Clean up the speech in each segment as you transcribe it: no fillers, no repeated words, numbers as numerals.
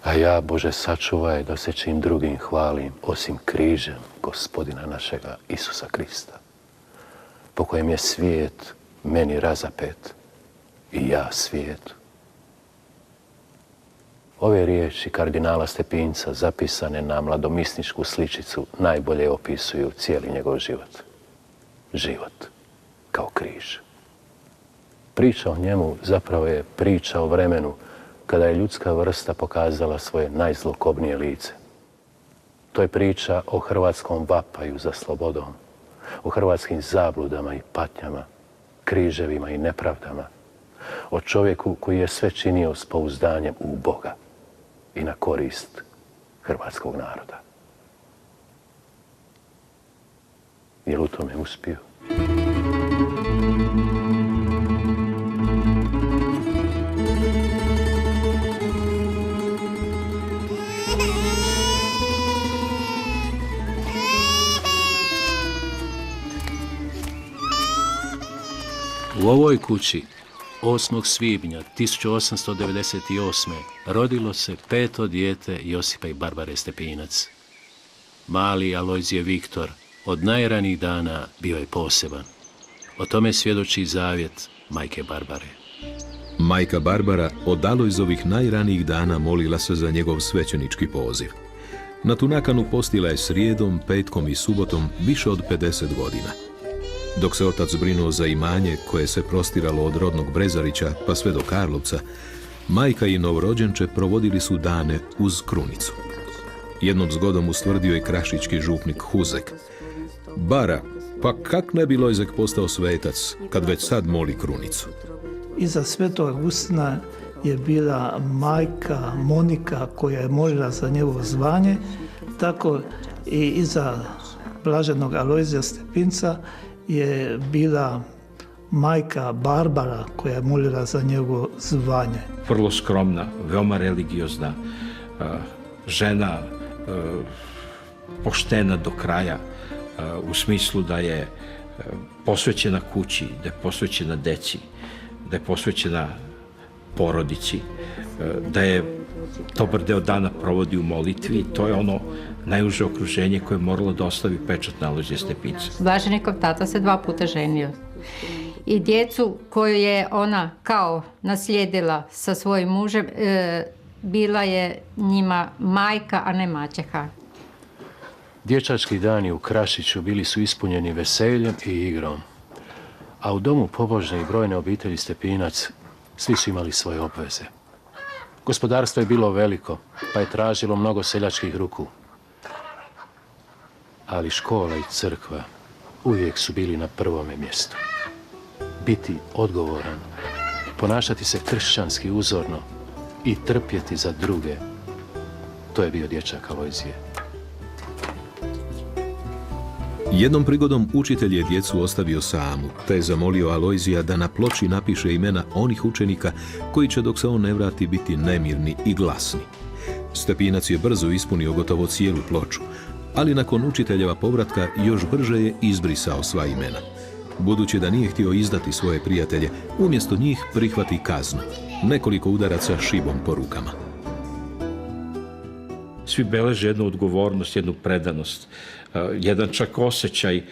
A ja, Bože, sačuvaj da se čim drugim hvalim, osim križem Gospodina našega Isusa Krista, po kojem je svijet meni razapet i ja svijetu. Ove riječi kardinala Stepinca, zapisane na mladomisničku sličicu, najbolje opisuju cijeli njegov život. Život kao križ. Priča o njemu zapravo je priča o vremenu kada je ljudska vrsta pokazala svoje najzlokobnije lice. To je priča o hrvatskom vapaju za slobodom, o hrvatskim zabludama i patnjama, križevima i nepravdama, o čovjeku koji je sve činio s pouzdanjem u Boga i na korist hrvatskog naroda. Je li u tome uspio? U ovoj kući 8. svibnja 1898. rodilo se 5. dijete Josipa i Barbare Stepinac. Mali Alojzije Viktor od najranijih dana bio je poseban. O tome svjedoči zavjet majke Barbare. Majka Barbara od Alojzovih najranijih dana molila se za njegov svećenički poziv. Na tu nakanu postila je srijedom, petkom i subotom više od 50 godina. Dok se otac brinuo za imanje koje se prostiralo od rodnog Brezarića pa sve do Karlovca, majka i novorođenče provodili su dane uz krunicu. Jednom zgodom ustvrdio je krašički župnik Huzek: "Bara, pa kak ne bi Lojzek postao svetac kad već sad moli krunicu?" Iza svetog Augustina je bila majka Monika koja je molila za njegovo zvanje, tako i iza blaženog Alojzija Stepinca je bila majka Barbara koja je molila za njegovo zvanje. Vrlo skromna, veoma religiozna žena, poštena do kraja, u smislu da je posvećena kući, da je posvećena deci, da je posvećena porodici, da je dobar deo dana provodi u molitvi. To je ono najuže okruženje koje je moralo da ostavi pečat na Alojzija Stepinca. Blaženikov tata se 2 puta ženio. I djecu koju je ona kao naslijedila sa svojim mužem, bila je njima majka, a ne maćeha. Dječački dani u Krašiću bili su ispunjeni veseljem i igrom. A u domu pobožne i brojne obitelji Stepinac svi su imali svoje obveze. Gospodarstvo je bilo veliko, pa je tražilo mnogo seljačkih ruku. Ali škola i crkva uvijek su bili na prvome mjestu. Biti odgovoran, ponašati se kršćanski uzorno i trpjeti za druge, to je bio dječak Alojzije. Jednom prigodom učitelj je djecu ostavio samu, te je zamolio Alojzija da na ploči napiše imena onih učenika koji će, dok se on ne vrati, biti nemirni i glasni. Stepinac je brzo ispunio gotovo cijelu ploču, ali nakon učiteljeva povratka još brže je izbrisao sva imena. Budući da nije htio izdati svoje prijatelje, umjesto njih prihvati kaznu, nekoliko udaraca šibom po rukama. Svi beleže jednu odgovornost, jednu predanost, jedan čak osjećaj,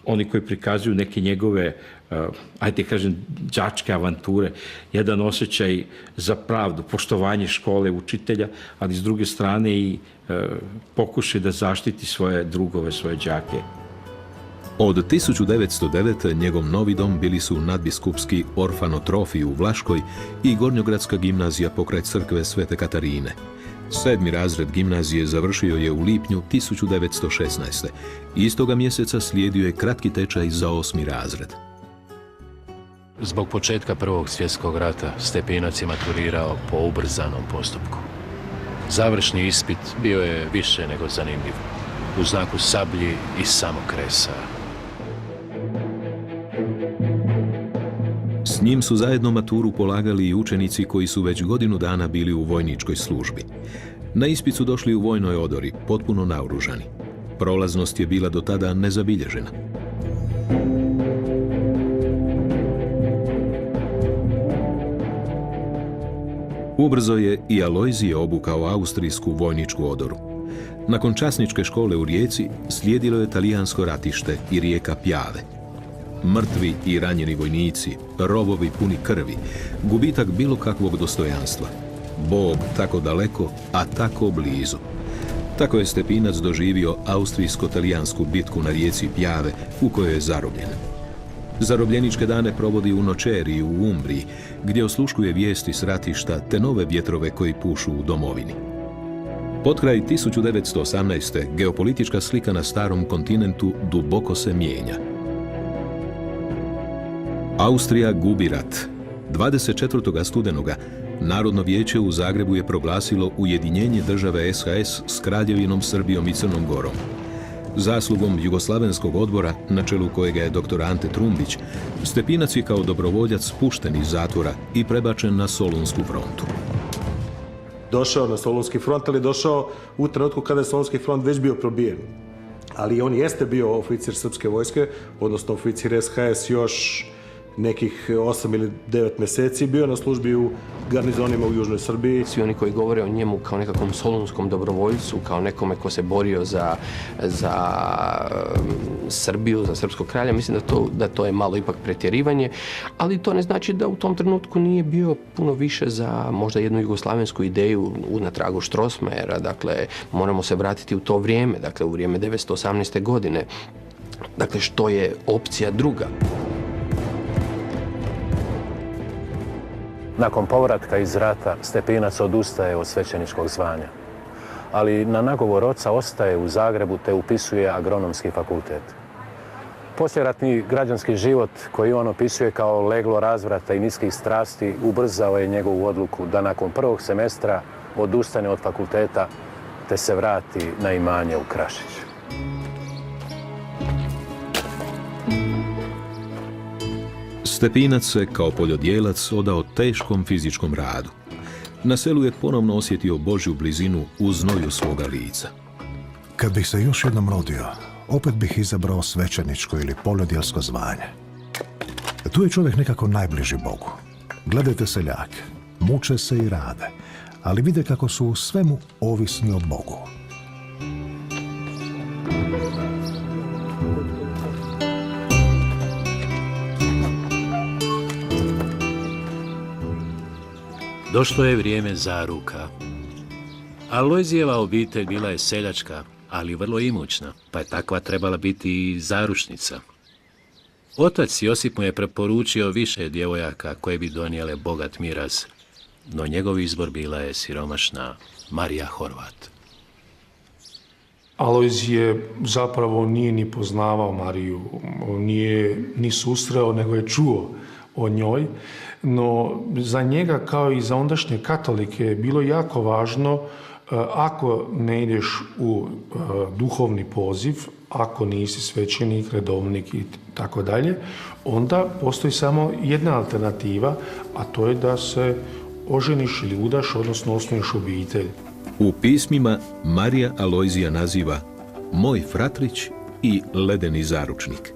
oni koji prikazuju neke njegove, ajde kažem, đačke avanture, jedan osjećaj za pravdu, poštovanje škole, učitelja, ali s druge strane i pokušaj da zaštiti svoje drugove, svoje đake. Od 1909. njegov novi dom bili su nadbiskupski orfanotrofi u Vlaškoj i Gornjogradska gimnazija pokraj crkve Svete Katarine. 7. razred gimnazije završio je u lipnju 1916. Istoga mjeseca slijedio je kratki tečaj za 8. razred. Zbog početka Prvog svjetskog rata Stepinac je maturirao po ubrzanom postupku. Završni ispit bio je više nego zanimljiv, u znaku sablji i samokresa. S njim su zajedno maturu polagali i učenici koji su već godinu dana bili u vojničkoj službi. Na ispit su došli u vojnoj odori, potpuno naoružani. Prolaznost je bila do tada nezabilježena. Ubrzo je i Alojzije obukao austrijsku vojničku odoru. Nakon časničke škole u Rijeci slijedilo je talijansko ratište i rijeka Pjave. Mrtvi i ranjeni vojnici, rovovi puni krvi, gubitak bilo kakvog dostojanstva. Bog tako daleko, a tako blizu. Tako je Stepinac doživio austrijsko-talijansku bitku na rijeci Pjave u kojoj je zarobljen. Zarobljeničke dane provodi u Nočeriji u Umbriji, gdje osluškuje vijesti s ratišta te nove vjetrove koji pušu u domovini. Potkraj 1918. geopolitička slika na starom kontinentu duboko se mijenja. Austrija gubi rat. 24. studenoga Narodno vijeće u Zagrebu je proglasilo ujedinjenje države SHS s Kraljevinom Srbijom i Crnom Gorom. Zaslugom Jugoslavenskog odbora, na čelu kojega je dr. Ante Trumbić, Stepinac je kao dobrovoljac pušten iz zatvora i prebačen na Solunsku frontu. Došao na Solunski front, ali je došao u trenutku kada je Solunski front već bio probijen. Ali on jeste bio oficir srpske vojske, odnosno oficir SHS još nekih 8 ili 9 mjeseci, bio na službi u garnizonima u Južnoj Srbiji. Svi oni koji govore o njemu kao nekakvom solunskom dobrovoljcu, kao nekome ko se borio za Srbiju, za srpskog kralja, mislim da to je malo ipak pretjerivanje, ali to ne znači da u tom trenutku nije bio puno više za možda jednu jugoslavensku ideju na tragu Strossmayera. Dakle, moramo se vratiti u to vrijeme, dakle u vrijeme 1918. godine. Dakle, što je opcija druga. Nakon povratka iz rata Stepinac odustaje od svećeničkog zvanja, ali na nagovor oca ostaje u Zagrebu te upisuje agronomski fakultet. Poslijeratni građanski život koji on opisuje kao leglo razvrata i niskih strasti ubrzao je njegovu odluku da nakon prvog semestra odustane od fakulteta te se vrati na imanje u Krašić. Stepinac se kao poljodjelac odao teškom fizičkom radu. Na selu je ponovno osjetio Božju blizinu u znoju svoga lica. Kad bih se još jednom rodio, opet bih izabrao svećeničko ili poljodjelsko zvanje. Tu je čovjek nekako najbliži Bogu. Gledajte seljake, muče se i rade, ali vide kako su u svemu ovisni o Bogu. Došlo je vrijeme zaruka. Alojzijeva obitelj bila je seljačka, ali vrlo imućna, pa je takva trebala biti i zaručnica. Otac Josip mu je preporučio više djevojaka koje bi donijele bogat miraz, no njegov izbor bila je siromašna Marija Horvat. Alojzije zapravo nije ni poznavao Mariju, nije ni susreo, nego je čuo o njoj, no za njega kao i za ondašnje katolike je bilo jako važno ako ne ideš u duhovni poziv, ako nisi svećenik, redovnik i tako dalje, onda postoji samo jedna alternativa, a to je da se oženiš ili udaš, odnosno osnuješ obitelj. U pismima Marija Alojzija naziva moj fratrić i ledeni zaručnik.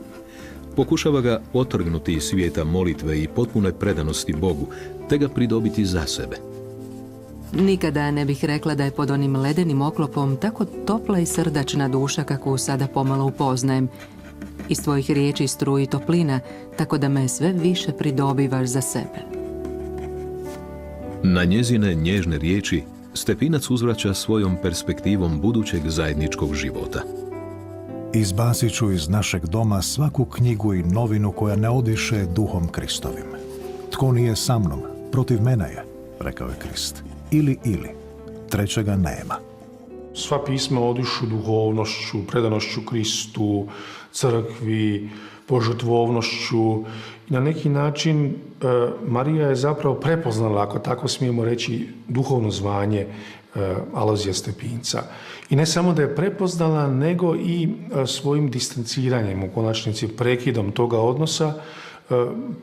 Pokušava ga otrgnuti iz svijeta molitve i potpune predanosti Bogu, te ga pridobiti za sebe. Nikada ne bih rekla da je pod onim ledenim oklopom tako topla i srdačna duša kakvu sada pomalo upoznajem. Iz tvojih riječi struji toplina, tako da me sve više pridobivaš za sebe. Na njezine nježne riječi Stepinac uzvraća svojom perspektivom budućeg zajedničkog života. Izbacit ću iz našeg doma svaku knjigu i novinu koja ne odiše duhom Kristovim. Tko nije sa mnom, protiv mene je, rekao je Krist. Ili, trećega nema. Sva pisma odišu duhovnošću, predanošću Kristu, crkvi, požrtvovnošću. Na neki način Marija je zapravo prepoznala, ako tako smijemo reći, duhovno zvanje Alojzija Stepinca. I ne samo da je prepoznala, nego i svojim distanciranjem, u konačnici prekidom toga odnosa,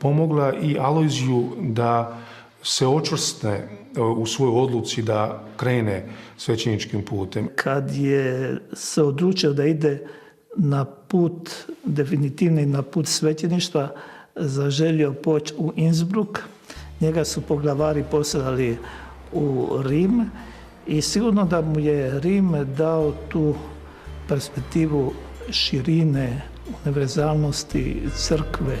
pomogla i Alojziju da se očvrstne u svojoj odluci da krene svećeničkim putem. Kad je se odlučio da ide na put, definitivni na put svećeništva, zaželio poći u Innsbruck, njega su poglavari poslali u Rim i sigurno da mu je Rim dao tu perspektivu širine, univerzalnosti crkve.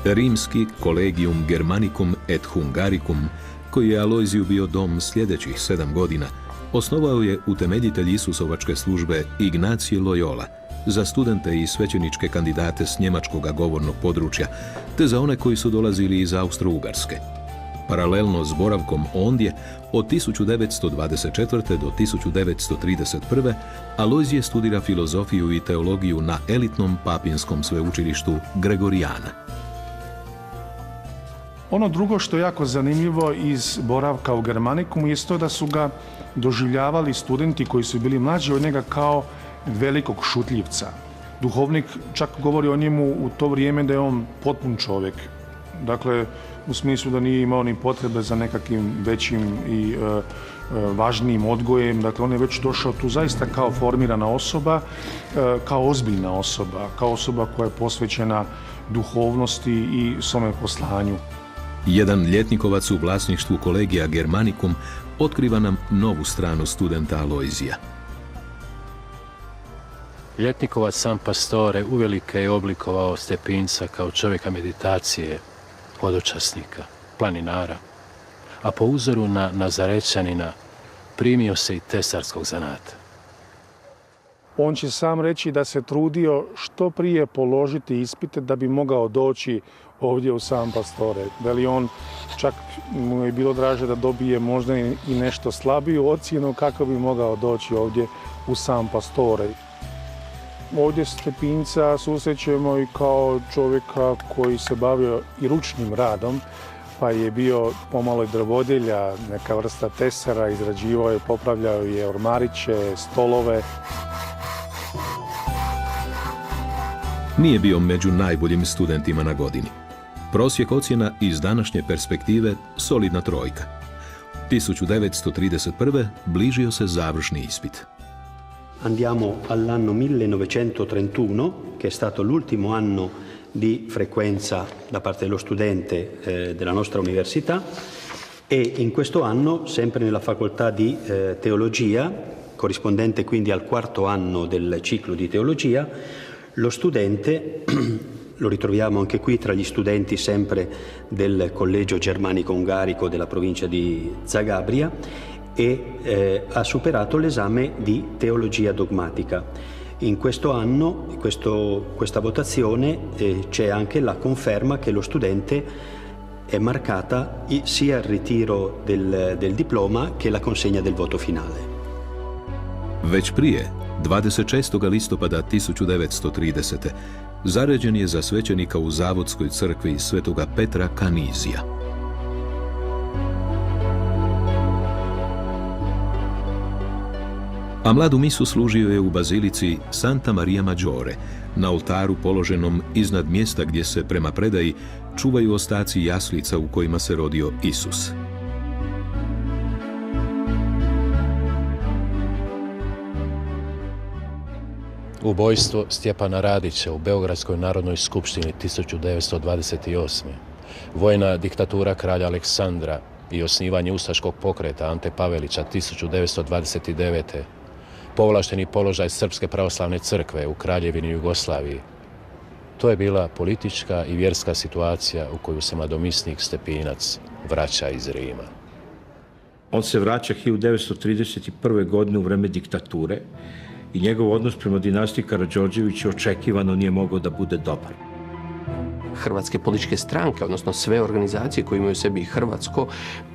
Rimski Collegium Germanicum et Hungaricum, koji je Alojziju bio dom sljedećih 7 godina, osnovao je utemeljitelj Isusovačke službe Ignacije Loyola za studente i svećeničke kandidate s njemačkog govornog područja, te za one koji su dolazili iz Austro-Ugarske. Paralelno s boravkom ondje, od 1924. do 1931. Alojzije studira filozofiju i teologiju na elitnom papinskom sveučilištu Gregorijana. Ono drugo što je jako zanimljivo iz boravka u Germanikumu je to da su ga doživljavali studenti koji su bili mlađi od njega kao velikog šutljivca. Duhovnik čak govori o njemu u to vrijeme da je on potpun čovjek. Dakle, u smislu da nije imao ni potrebe za nekakvim većim i važnijim odgojem. Dakle, on je već došao tu zaista kao formirana osoba, kao ozbiljna osoba, kao osoba koja je posvećena duhovnosti i svome poslanju. Jedan ljetnikovac u vlasništvu Collegia Germanicum otkriva nam novu stranu studenta Alojzija. Ljetnikovac San Pastore uvelike je oblikovao Stepinca kao čovjeka meditacije, hodočasnika, planinara, a po uzoru na Nazarećanina primio se i tesarskog zanata. On će sam reći da se trudio što prije položiti ispite da bi mogao doći ovdje u San Pastore. Da li on čak mu je bilo draže da dobije možda i nešto slabiju ocjenu kako bi mogao doći ovdje u San Pastore. Ovdje Stepinca susrećemo i kao čovjeka koji se bavio i ručnim radom, pa je bio pomalo i drvodjelja, neka vrsta tesara, izrađivao je, popravljao je ormariće, stolove. Nije bio među najboljim studentima na godini. Prosjek ocjena iz današnje perspektive solidna 3. 1931. bližio se završni ispit. Andiamo all'anno 1931, che è stato l'ultimo anno di frequenza da parte dello studente della nostra università, e in questo anno, sempre nella facoltà di teologia, corrispondente quindi al 4º anno del ciclo di teologia, lo studente, lo ritroviamo anche qui tra gli studenti sempre del Collegio Germanico-Ungarico della provincia di Zagabria, e ha superato l'esame di teologia dogmatica. In questo anno, questa votazione, c'è anche la conferma che lo studente è marcata sia il ritiro del diploma che la consegna del voto finale. Već prije, 26. listopada 1930. zaređen je za svećenika u Zavodskoj crkvi Svetoga Petra Kanizija. A mladu misu služio je u bazilici Santa Maria Maggiore, na oltaru položenom iznad mjesta gdje se, prema predaji, čuvaju ostaci jaslica u kojima se rodio Isus. Ubojstvo Stjepana Radića u Beogradskoj narodnoj skupštini 1928. Vojna diktatura kralja Aleksandra i osnivanje ustaškog pokreta Ante Pavelića 1929. Povlašteni položaj Srpske pravoslavne crkve u Kraljevini Jugoslaviji. To je bila politička i vjerska situacija u koju se mladomisnik Stepinac vraća iz Rima. On se vraća 1931. godine u vreme diktature i njegov odnos prema dinastiji Karađorđevića očekivano nije mogao da bude dobar. Hrvatske političke stranke, odnosno sve organizacije koje imaju u sebi hrvatsko,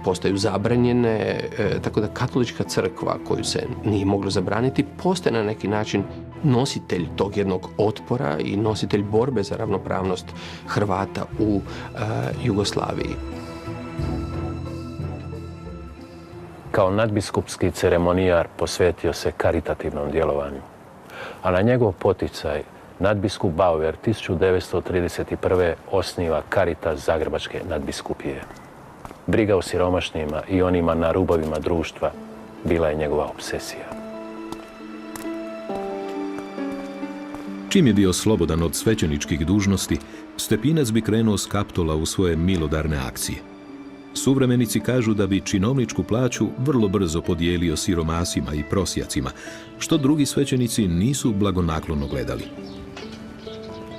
postaju zabranjene, tako da katolička crkva, koju se nije moglo zabraniti, postaje na neki način nositelj tog jednog otpora i nositelj borbe za ravnopravnost Hrvata u Jugoslaviji. Kao nadbiskupski ceremonijar posvetio se karitativnom djelovanju, a na njegov poticaj nadbiskup Bauer 1931. osniva Caritas Zagrebačke nadbiskupije. Briga o siromašnima i onima na rubovima društva bila je njegova obsesija. Čim je bio slobodan od svećeničkih dužnosti, Stepinac bi krenuo s Kaptola u svoje milodarne akcije. Suvremenici kažu da bi činovničku plaću vrlo brzo podijelio siromasima i prosjacima, što drugi svećenici nisu blagonaklono gledali.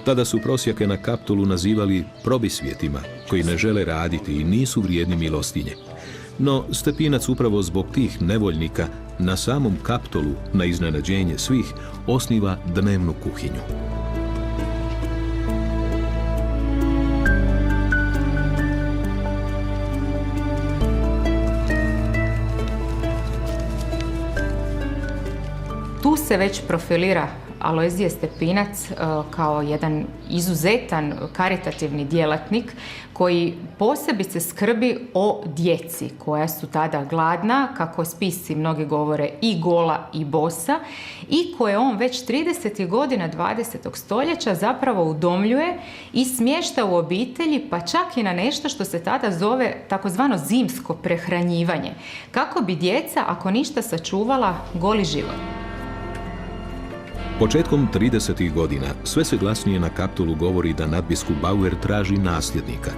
Tada su prosjake na Kaptolu nazivali probisvjetima, koji ne žele raditi i nisu vrijedni milostinje. No Stepinac upravo zbog tih nevoljnika na samom Kaptolu, na iznenađenje svih, osniva dnevnu kuhinju. Tu se već profilira Alojzije Stepinac kao jedan izuzetan karitativni djelatnik koji posebice skrbi o djeci koja su tada gladna, kako spisci mnogi govore i gola i bosa, i koje on već 30. godina 20. stoljeća zapravo udomljuje i smješta u obitelji, pa čak i na nešto što se tada zove takozvano zimsko prehranjivanje, kako bi djeca, ako ništa, sačuvala goli život. Početkom 30. godina sve se glasnije na Kaptolu govori da nadbiskup Bauer traži nasljednika.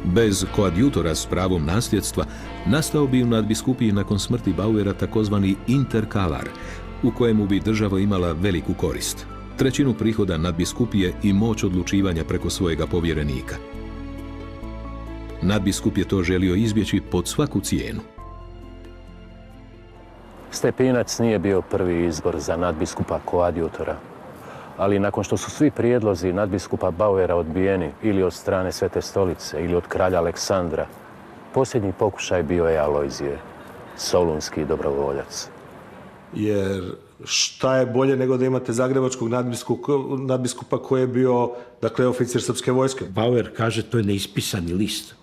Bez koadjutora s pravom nasljedstva nastao bi u nadbiskupiji nakon smrti Bauera takozvani interkalar, u kojemu bi država imala veliku korist, trećinu prihoda nadbiskupije i moć odlučivanja preko svojega povjerenika. Nadbiskup je to želio izbjeći pod svaku cijenu. Stepinac nije bio prvi izbor za nadbiskupa koadjutora, ali nakon što su svi prijedlozi nadbiskupa Bauera odbijeni ili od strane Svete stolice ili od kralja Aleksandra, posljednji pokušaj bio je Alojzije, solunski dobrovoljac. Jer šta je bolje nego da imate zagrebačkog nadbiskupa koji je bio, dakle, oficir srpske vojske? Bauer kaže to je neispisani list.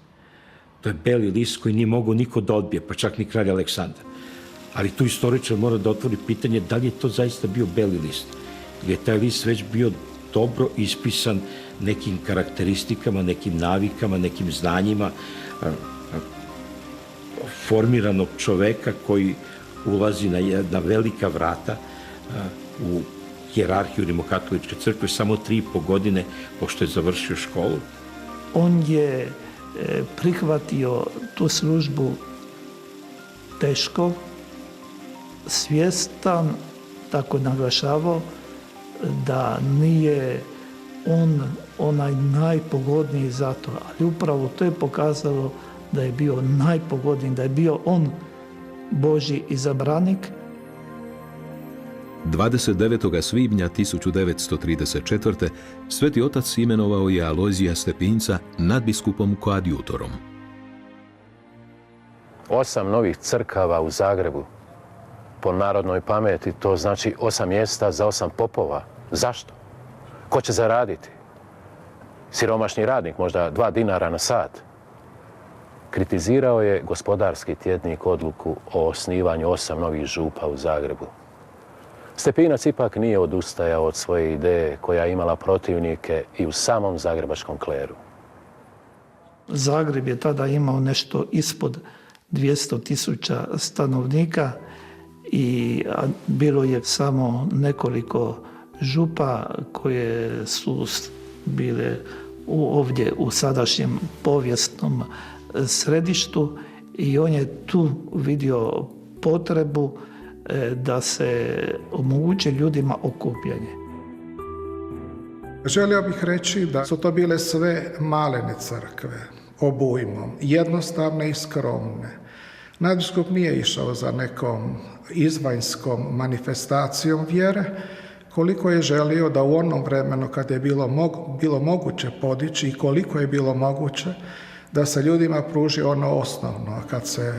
To je beli list koji nije mogao niko da odbije, pa čak ni kralj Aleksandar. Ali tu istoričar mora da otvori pitanje da li je to zaista bio beli list. Ili je taj list već bio dobro ispisan nekim karakteristikama, nekim navikama, nekim znanjima formiranog čoveka koji ulazi na jedna velika vrata u hijerarhiju rimokatoličke crkve samo 3,5 godine pošto je završio školu. On je prihvatio tu službu teško, svjestan, tako naglašavao, da nije on onaj najpogodniji za to, ali upravo to je pokazalo da je bio najpogodniji, da je bio on Božji izabranik. 29. svibnja 1934. Sveti otac imenovao je Alojzija Stepinca nadbiskupom koadjutorom. 8 novih crkava u Zagrebu. Po narodnoj pameti to znači 8 mjesta za 8 popova. Zašto? Ko će zaraditi? Siromašni radnik, možda 2 dinara na sat. Kritizirao je gospodarski tjednik odluku o osnivanju 8 novih župa u Zagrebu. Stepinac ipak nije odustajao od svoje ideje koja je imala protivnike i u samom zagrebačkom kleru. Zagreb je tada imao nešto ispod 200.000 stanovnika i bilo je samo nekoliko župa koje su bile ovdje u sadašnjem povijesnom središtu i on je tu vidio potrebu da se omogući ljudima okupljanje. Želio bih reći da su to bile sve malene crkve, obujmom, jednostavne i skromne. Nadbiskup nije išao za nekom izvanjskom manifestacijom vjere, koliko je želio da u onom vremenu kad je bilo moguće podići i koliko je bilo moguće da se ljudima pruži ono osnovno, a kad se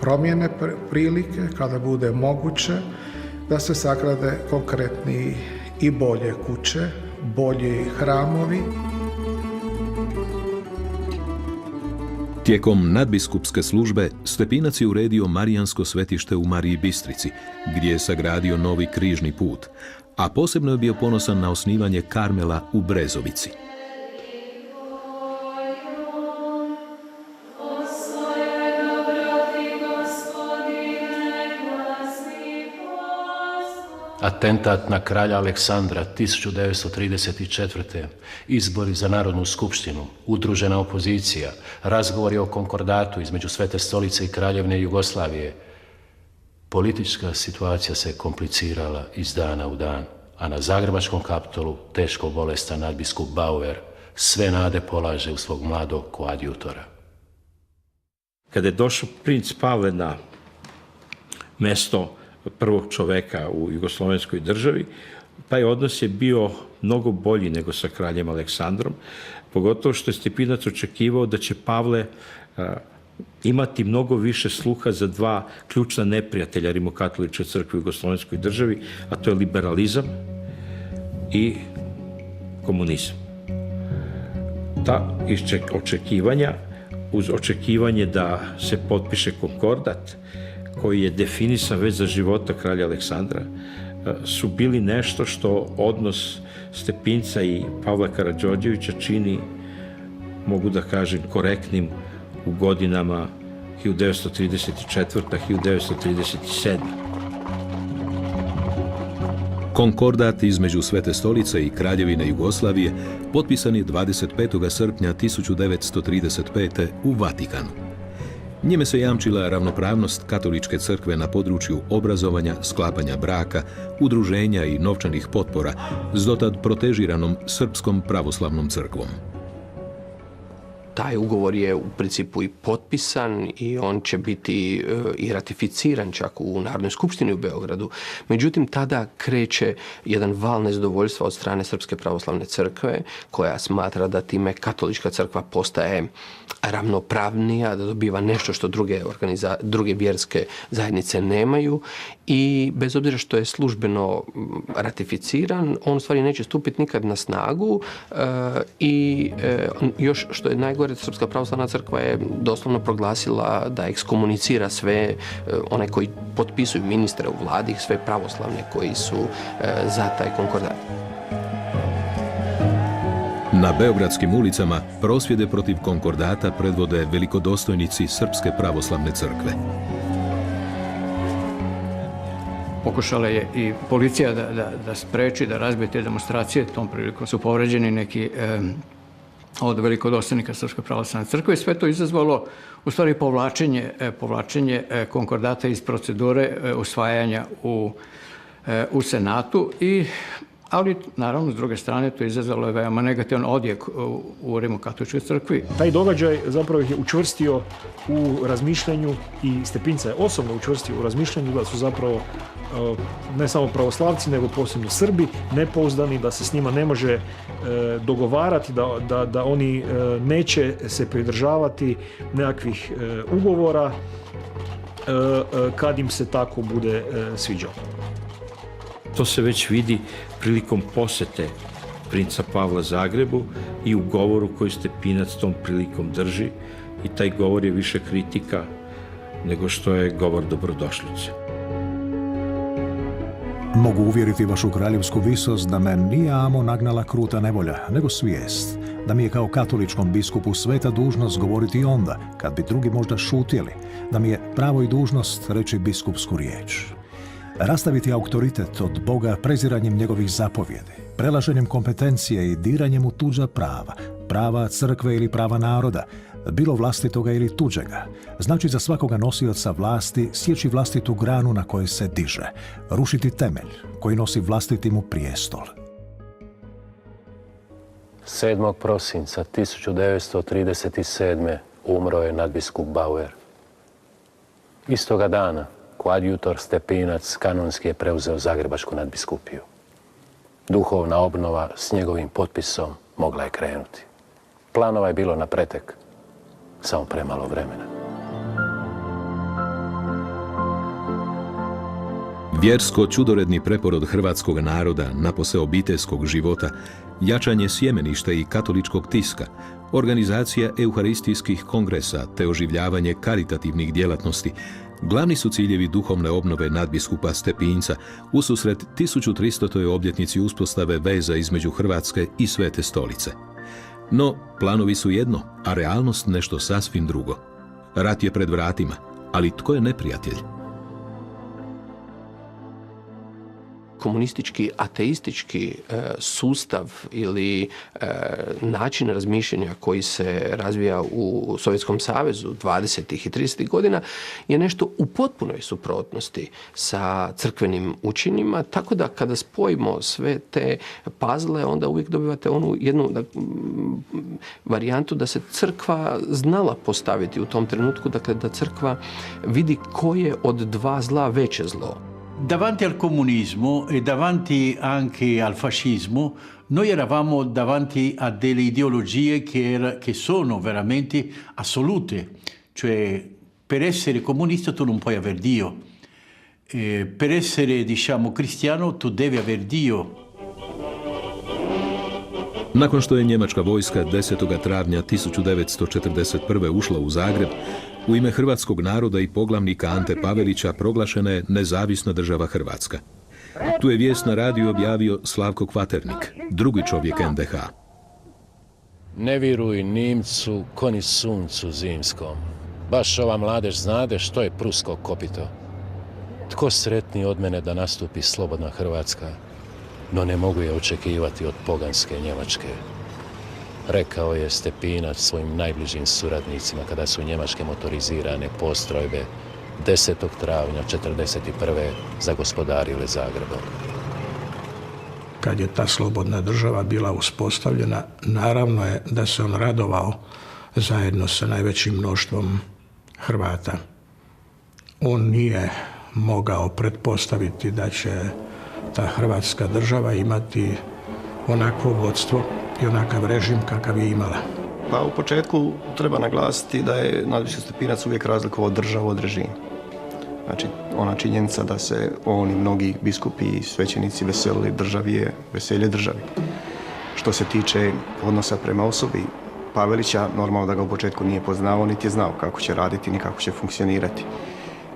promijene prilike, kada bude moguće da se sagrade konkretniji i bolje kuće, bolji hramovi. Tijekom nadbiskupske službe Stepinac je uredio Marijansko svetište u Mariji Bistrici, gdje je sagradio novi križni put, a posebno je bio ponosan na osnivanje Karmela u Brezovici. Atentat na kralja Aleksandra 1934. Izbori za Narodnu skupštinu, udružena opozicija, razgovori o konkordatu između Svete stolice i Kraljevine Jugoslavije. Politička situacija se komplicirala iz dana u dan, a na zagrebačkom Kapitolu teško bolestan nadbiskup Bauer sve nade polaže u svog mladog koadjutora. Kada je došao princ Pavle na mesto prvog čoveka u jugoslovenskoj državi, taj odnos je bio mnogo bolji nego sa kraljem Aleksandrom, pogotovo što je Stepinac očekivao da će Pavle imati mnogo više sluha za dva ključna neprijatelja Rimokatoličke crkve u jugoslovenskoj državi, a to je liberalizam i komunizam. Ta očekivanja, uz očekivanje da se potpiše konkordat, koji je definisan već za života kralja Aleksandra, su bili nešto što odnos Stepinca i Pavla Karađorđevića čini, mogu da kažem, korektnim u godinama 1934-1937. Konkordat između Svete stolice i Kraljevine Jugoslavije potpisan je 25. srpnja 1935. u Vatikanu. Njime se jamčila ravnopravnost katoličke crkve na području obrazovanja, sklapanja braka, udruženja i novčanih potpora s dotad protežiranom Srpskom pravoslavnom crkvom. Taj ugovor je u principu i potpisan i on će biti i ratificiran čak u Narodnoj skupštini u Beogradu. Međutim, tada kreće jedan val nezadovoljstva od strane Srpske pravoslavne crkve, koja smatra da time katolička crkva postaje ravnopravnija, da dobiva nešto što druge vjerske zajednice nemaju, i bez obzira što je službeno ratificiran, on u stvari neće stupiti nikad na snagu i još što je najgore, Srpska pravoslavna crkva je doslovno proglasila da ekskomunicira sve one koji potpisuju, ministre u vladi, sve pravoslavne koji su za taj konkordat. Na beogradskim ulicama prosvjede protiv konkordata predvode velikodostojnici Srpske pravoslavne crkve. Pokušala je i policija da spreči, da razbije te demonstracije. Tom prilikom su povređeni neki od velikodostojnika Srpske pravoslavne crkve. Sve to izazvalo u stvari povlačenje konkordata iz procedure usvajanja u Senatu, ali naravno s druge strane to izazvalo je veoma negativan odjek u Rimokatoličkoj crkvi. Taj događaj zapravo ih je učvrstio u razmišljanju i Stepinca je osobno učvrstio u razmišljanju da su zapravo ne samo pravoslavci, nego posebno Srbi nepouzdani, da se s njima ne može dogovarati, da oni neće se pridržavati nekakvih ugovora kad im se tako bude sviđalo. To se već vidi prilikom posete princa Pavla Zagrebu i u govoru koji Stepinac tom prilikom drži, i taj govor je više kritika nego što je govor dobrodošlice. Mogu uvjeriti vašu kraljevsku visost da me nije amo nagnala kruta nevolja, nego svijest, da mi je kao katoličkom biskupu sveta dužnost govoriti i onda, kad bi drugi možda šutjeli, da mi je pravo i dužnost reći biskupsku riječ. Rastaviti autoritet od Boga preziranjem njegovih zapovjedi, prelaženjem kompetencije i diranjem u tuđa prava crkve ili prava naroda, bilo vlastitoga ili tuđega, znači za svakoga nosioca vlasti sjeći vlastitu granu na kojoj se diže, rušiti temelj koji nosi vlastiti mu prijestol. 7. prosinca 1937. umro je nadbiskup Bauer. Istoga dana koadjutor Stepinac kanonski je preuzeo zagrebačku nadbiskupiju. Duhovna obnova s njegovim potpisom mogla je krenuti. Planova je bilo na pretek, samo premalo vremena. Vjersko-čudoredni preporod hrvatskog naroda napose obiteljskog života, jačanje sjemeništa i katoličkog tiska, organizacija euharistijskih kongresa te oživljavanje karitativnih djelatnosti glavni su ciljevi duhovne obnove nadbiskupa Stepinca ususret 1300. obljetnici uspostave veza između Hrvatske i Svete stolice. No, planovi su jedno, a realnost nešto sasvim drugo. Rat je pred vratima, ali tko je neprijatelj? komunistički, ateistički sustav ili način razmišljanja koji se razvija u Sovjetskom savezu 20. i 30. godina je nešto u potpunoj suprotnosti sa crkvenim učenjima, tako da kada spojimo sve te puzzle, onda uvijek dobivate onu jednu varijantu da se crkva znala postaviti u tom trenutku, dakle da crkva vidi ko je od dva zla veće zlo. Davanti al comunismo e davanti anche al fascismo, noi eravamo davanti a delle ideologie che sono veramente assolute. Cioè, per essere comunista tu non puoi aver Dio. Per essere, diciamo, cristiano tu devi aver Dio. Nakon što je njemačka vojska 10. travnja 1941. ušla u Zagreb, u ime hrvatskog naroda i poglavnika Ante Pavelića proglašena je nezavisna država Hrvatska. Tu je vijest na radiju objavio Slavko Kvaternik, drugi čovjek NDH. Ne viruj Nimcu ko ni suncu zimskom. Baš ova mladež znade što je prusko kopito. Tko sretniji od mene da nastupi slobodna Hrvatska, no ne mogu je očekivati od poganske Njemačke. Rekao je Stepinac svojim najbližim suradnicima kada su njemačke motorizirane postrojbe 10. travnja 1941. zagospodarile Zagrebom. Kad je ta slobodna država bila uspostavljena, naravno je da se on radovao zajedno sa najvećim mnoštvom Hrvata. On nije mogao pretpostaviti da će ta Hrvatska država imati onakvo vodstvo i onakav režim kakav je imala. Pa u početku treba naglasiti da je nadviše Stepinac uvijek razlikovao državu od režima. Znači, ona činjenica da se on i mnogi biskupi i svećenici veselili državi je veselje državi. Što se tiče odnosa prema osobi Pavelića, normalno da ga u početku nije poznao, niti je znao kako će raditi, ni kako će funkcionirati.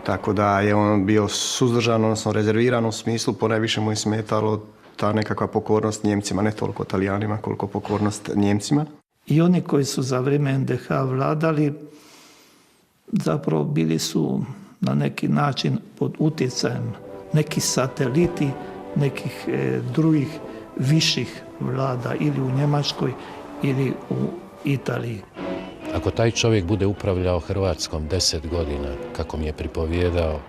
Tako da je on bio suzdržan, odnosno rezerviran u smislu, ponajviše mu je smetalo ta nekakva pokornost Njemcima, ne toliko Talijanima, koliko pokornost Njemcima. I oni koji su za vrijeme NDH vladali, zapravo bili su na neki način pod utjecajem neki sateliti nekih drugih viših vlada ili u Njemačkoj ili u Italiji. Ako taj čovjek bude upravljao Hrvatskom 10 godina, kako mi je pripovjedao,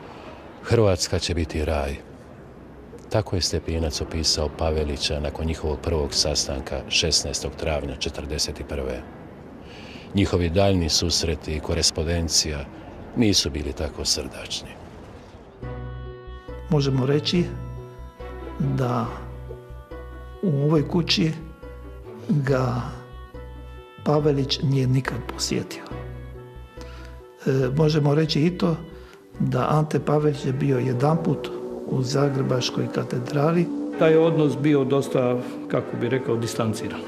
Hrvatska će biti raj. Tako je Stepinac opisao Pavelića nakon njihovog prvog sastanka 16. travnja 1941. Njihovi daljni susreti i korespondencija nisu bili tako srdačni. Možemo reći da u ovoj kući ga Pavelić nije nikad posjetio. Možemo reći i to da Ante Pavelić je bio jedanput u Zagrebačkoj katedrali. Taj je odnos bio dosta, kako bi rekao, distanciran.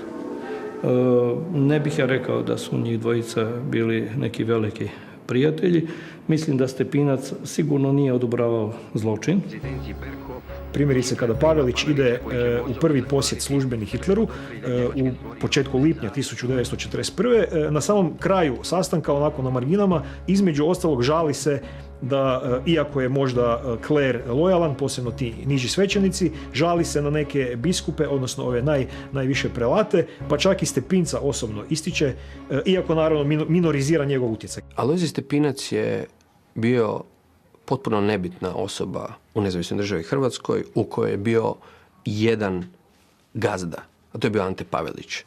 Ne bih ja rekao da su njih dvojica bili neki veliki prijatelji. Mislim da Stepinac sigurno nije odobravao zločin. Primjerice, kada Pavelić ide u prvi posjet službeni Hitleru u početku lipnja 1941. Na samom kraju sastanka, onako na marginama, između ostalog žali se da, iako je možda kler lojalan, posebno ti niži svećenici, žali se na neke biskupe, odnosno ove najviše prelate, pa čak i Stepinca osobno ističe, iako naravno minorizira njegov utjecaj. Alojzij Stepinac je bio potpuno nebitna osoba u nezavisnoj državi Hrvatskoj u kojoj je bio jedan gazda, a to je bio Ante Pavelić.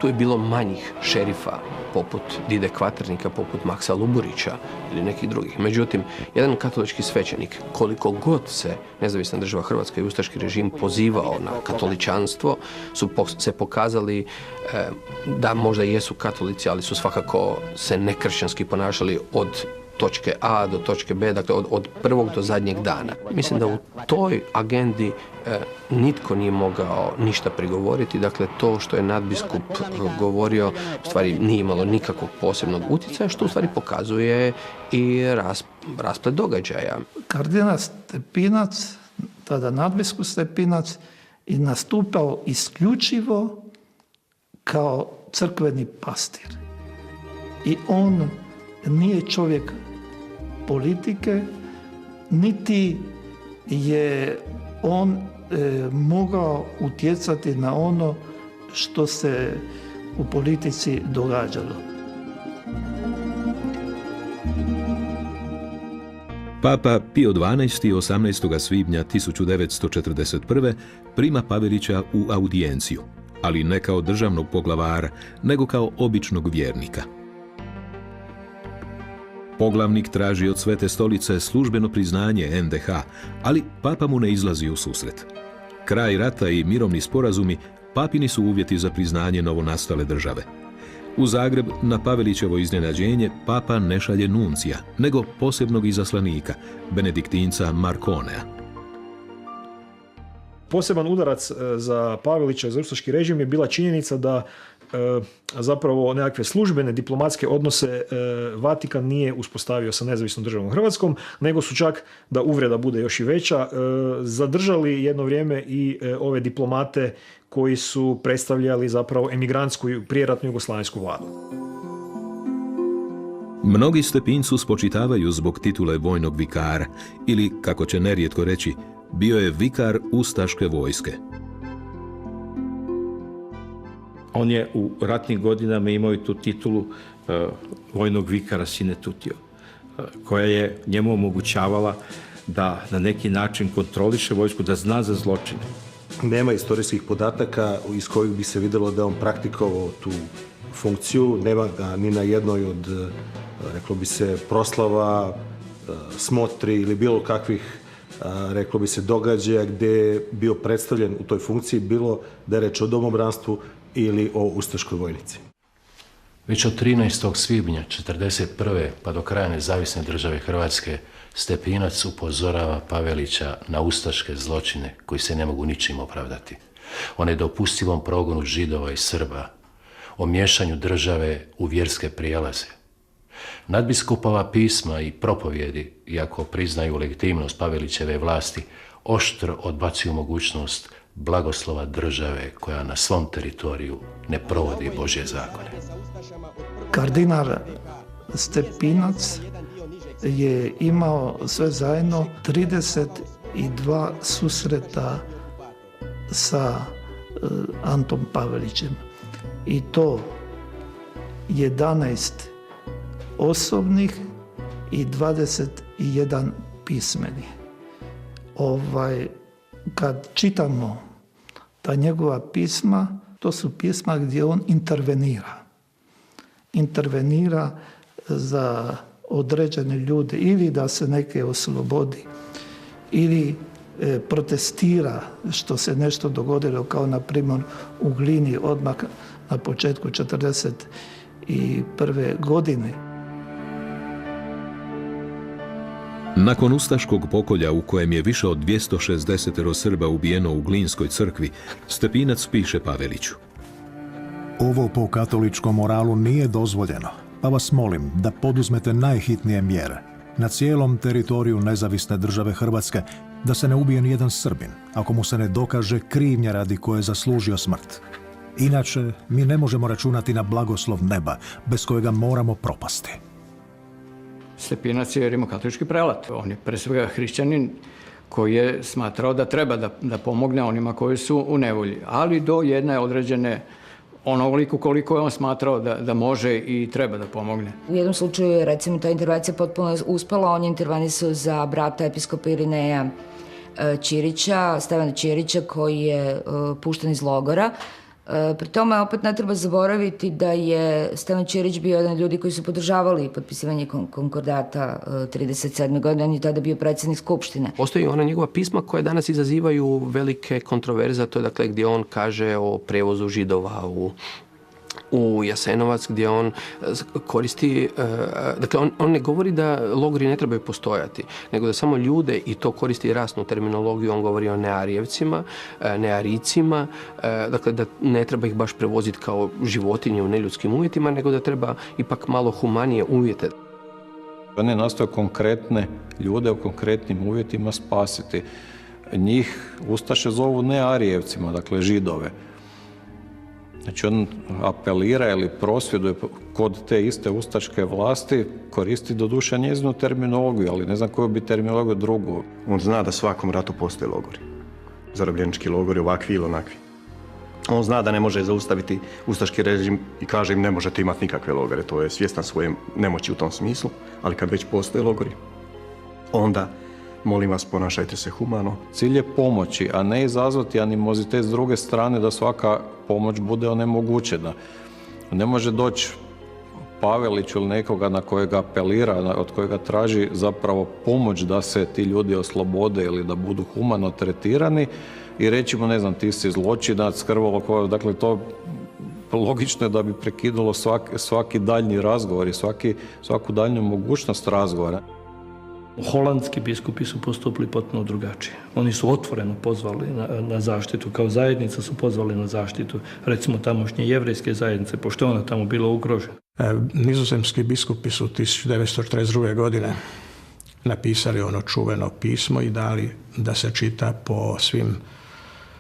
Tu je bilo manjih šerifa poput Dide Kvaternika, poput Maksa Luburića ili nekih drugih. Međutim, jedan katolički svećenik, koliko god se nezavisna država Hrvatska i ustaški režim pozivao na katoličanstvo, su se pokazali da možda jesu katolici, ali su svakako se nekršćanski ponašali od točke A do točke B, dakle od prvog do zadnjeg dana. Mislim da u toj agendi nitko nije mogao ništa prigovoriti, dakle to što je nadbiskup govorio u stvari nije imalo nikakvog posebnog utjecaja, što u stvari pokazuje i rasplet događaja. Kardinal Stepinac, tada nadbiskup Stepinac, je nastupao isključivo kao crkveni pastir. I on nije čovjek politike, niti je on mogao utjecati na ono što se u politici događalo. Papa Pio XII 18. svibnja 1941. prima Pavelića u audijenciju, ali ne kao državnog poglavara, nego kao običnog vjernika. Poglavnik traži od Svete stolice službeno priznanje NDH, ali papa mu ne izlazi u susret. Kraj rata i mirovni sporazumi papini su uvjeti za priznanje novonastale države. U Zagreb na Pavelićevo iznenađenje papa ne šalje nuncija, nego posebnog izaslanika, benediktinca Marconea. Poseban udarac za Pavelića i za ustaški režim je bila činjenica da zapravo nekakve službene diplomatske odnose Vatikan nije uspostavio sa nezavisnom državom Hrvatskom, nego su čak, da uvreda bude još i veća, zadržali jedno vrijeme i ove diplomate koji su predstavljali zapravo emigrantsku prijeratnu jugoslavensku vladu. Mnogi Stepincu spočitavaju zbog titule vojnog vikara ili, kako će nerijetko reći, bio je vikar ustaške vojske. On je u ratnim godinama imao i tu titulu vojnog vikara sine tutio, koja je njemu omogućavala da na neki način kontroliše vojsku, da zna za zločine. Nema istorijskih podataka iz kojih bi se vidjelo da on praktikovao tu funkciju. Nema ga ni na jednoj od, reklo bi se, proslava, smotri ili bilo kakvih, reklo bi se, događaja gdje je bio predstavljen u toj funkciji, bilo da je reč o domobranstvu ili o ustaškoj vojnici. Već od 13. svibnja 1941. pa do kraja nezavisne države Hrvatske Stepinac upozorava Pavelića na ustaške zločine koji se ne mogu ničim opravdati, o nedopustivom progonu Židova i Srba, o miješanju države u vjerske prijelaze. Nadbiskupova pisma i propovjedi, iako priznaju legitimnost Pavelićeve vlasti, oštro odbacuju mogućnost blagoslova države koja na svom teritoriju ne provodi Božje zakone. Kardinal Stepinac je imao sve zajedno 32 susreta sa Antom Pavelićem. I to 11 osobnih i 21 pismeni. Kad čitamo ta njegova pisma, to su pisma gdje on intervenira. Intervenira za određene ljude ili da se neke oslobodi ili protestira što se nešto dogodilo, kao na primjer u Glini odmah na početku 1941. godine. Nakon ustaškog pokolja u kojem je više od 260 Srba ubijeno u Glinskoj crkvi, Stepinac piše Paveliću: Ovo po katoličkom moralu nije dozvoljeno, pa vas molim da poduzmete najhitnije mjere na cijelom teritoriju nezavisne države Hrvatske, da se ne ubije nijedan Srbin, ako mu se ne dokaže krivnja radi koje je zaslužio smrt. Inače, mi ne možemo računati na blagoslov neba, bez kojega moramo propasti. Stepinac je rimokatolički prelat. On je pre svega hrišćanin koji je smatrao da treba da pomogne onima koji su u nevolji, ali do jedne određene, onoliko koliko je on smatrao da može i treba da pomogne. U jednom slučaju je, recimo, ta intervencija potpuno uspela. On je intervenisao za brata episkopa Irineja Ćirića, Stevana Ćirića, koji je pušten iz logora. Pri tome opet ne treba zaboraviti da je Stevan Ćirić bio jedan od ljudi koji su podržavali potpisivanje konkordata 1937. godine. On je tada bio predsjednik Skupštine. Postoji ona njegova pisma koja danas izazivaju velike kontroverze, to je dakle gdje on kaže o prevozu Židova u Jasenovac, gdje on koristi, dakle on ne govori da logori ne trebaju postojati, nego da samo ljude, i to koristi rasnu terminologiju, on govori o nearijevcima, nearicima, dakle da ne treba ih baš prevoziti kao životinje u neljudskim uvjetima, nego da treba ipak malo humanije uvjete. On je nastao konkretne ljude u konkretnim uvjetima spasiti. Njih ustaše zovu nearijevcima, dakle Židove. Znači on apelira ili prosvjeduje kod te iste ustaške vlasti, koristi doduše njezinu terminologiju, ali ne znam koju bi terminologiju drugu. On zna da svakom ratu postoje logori. zarobljenički logori, ovakvi ili onakvi. On zna da ne može zaustaviti ustaški režim i kaže im ne možete imati nikakve logore, to je svjestan svoje nemoći u tom smislu, ali kad već postoje logori, onda molim vas, ponašajte se humano. Cilj je pomoći, a ne izazvati animozitet s druge strane da svaka pomoć bude onemogućena. Ne može doći Pavelić ili nekoga na kojega apelira, od kojega traži zapravo pomoć da se ti ljudi oslobode ili da budu humano tretirani i reći mu, ne znam, ti si zločinac, krvolokovac, dakle to logično je da bi prekidalo svaki daljnji razgovor i svaku daljnju mogućnost razgovora. Holandski biskupi su postupili potpuno drugačije. Oni su otvoreno pozvali na zaštitu, kao zajednica su pozvali na zaštitu, recimo tamošnje jevrejske zajednice, pošto je ona tamo bila ugrožena. Nizozemski biskupi su 1942. godine napisali ono čuveno pismo i dali da se čita po svim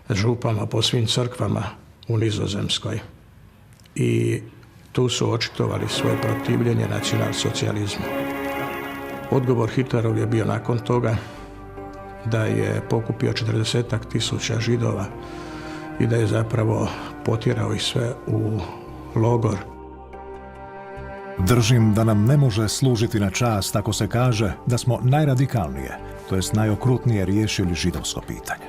župama, po svim crkvama u Nizozemskoj. I tu su očitovali svoje protivljenje nacionalsocijalizmu. Odgovor Hitlerov je bio nakon toga da je pokupio 40.000 Židova i da je zapravo potjerao ih sve u logor. Držim da nam ne može služiti na čast ako se kaže da smo najradikalnije, to jest najokrutnije riješili židovsko pitanje.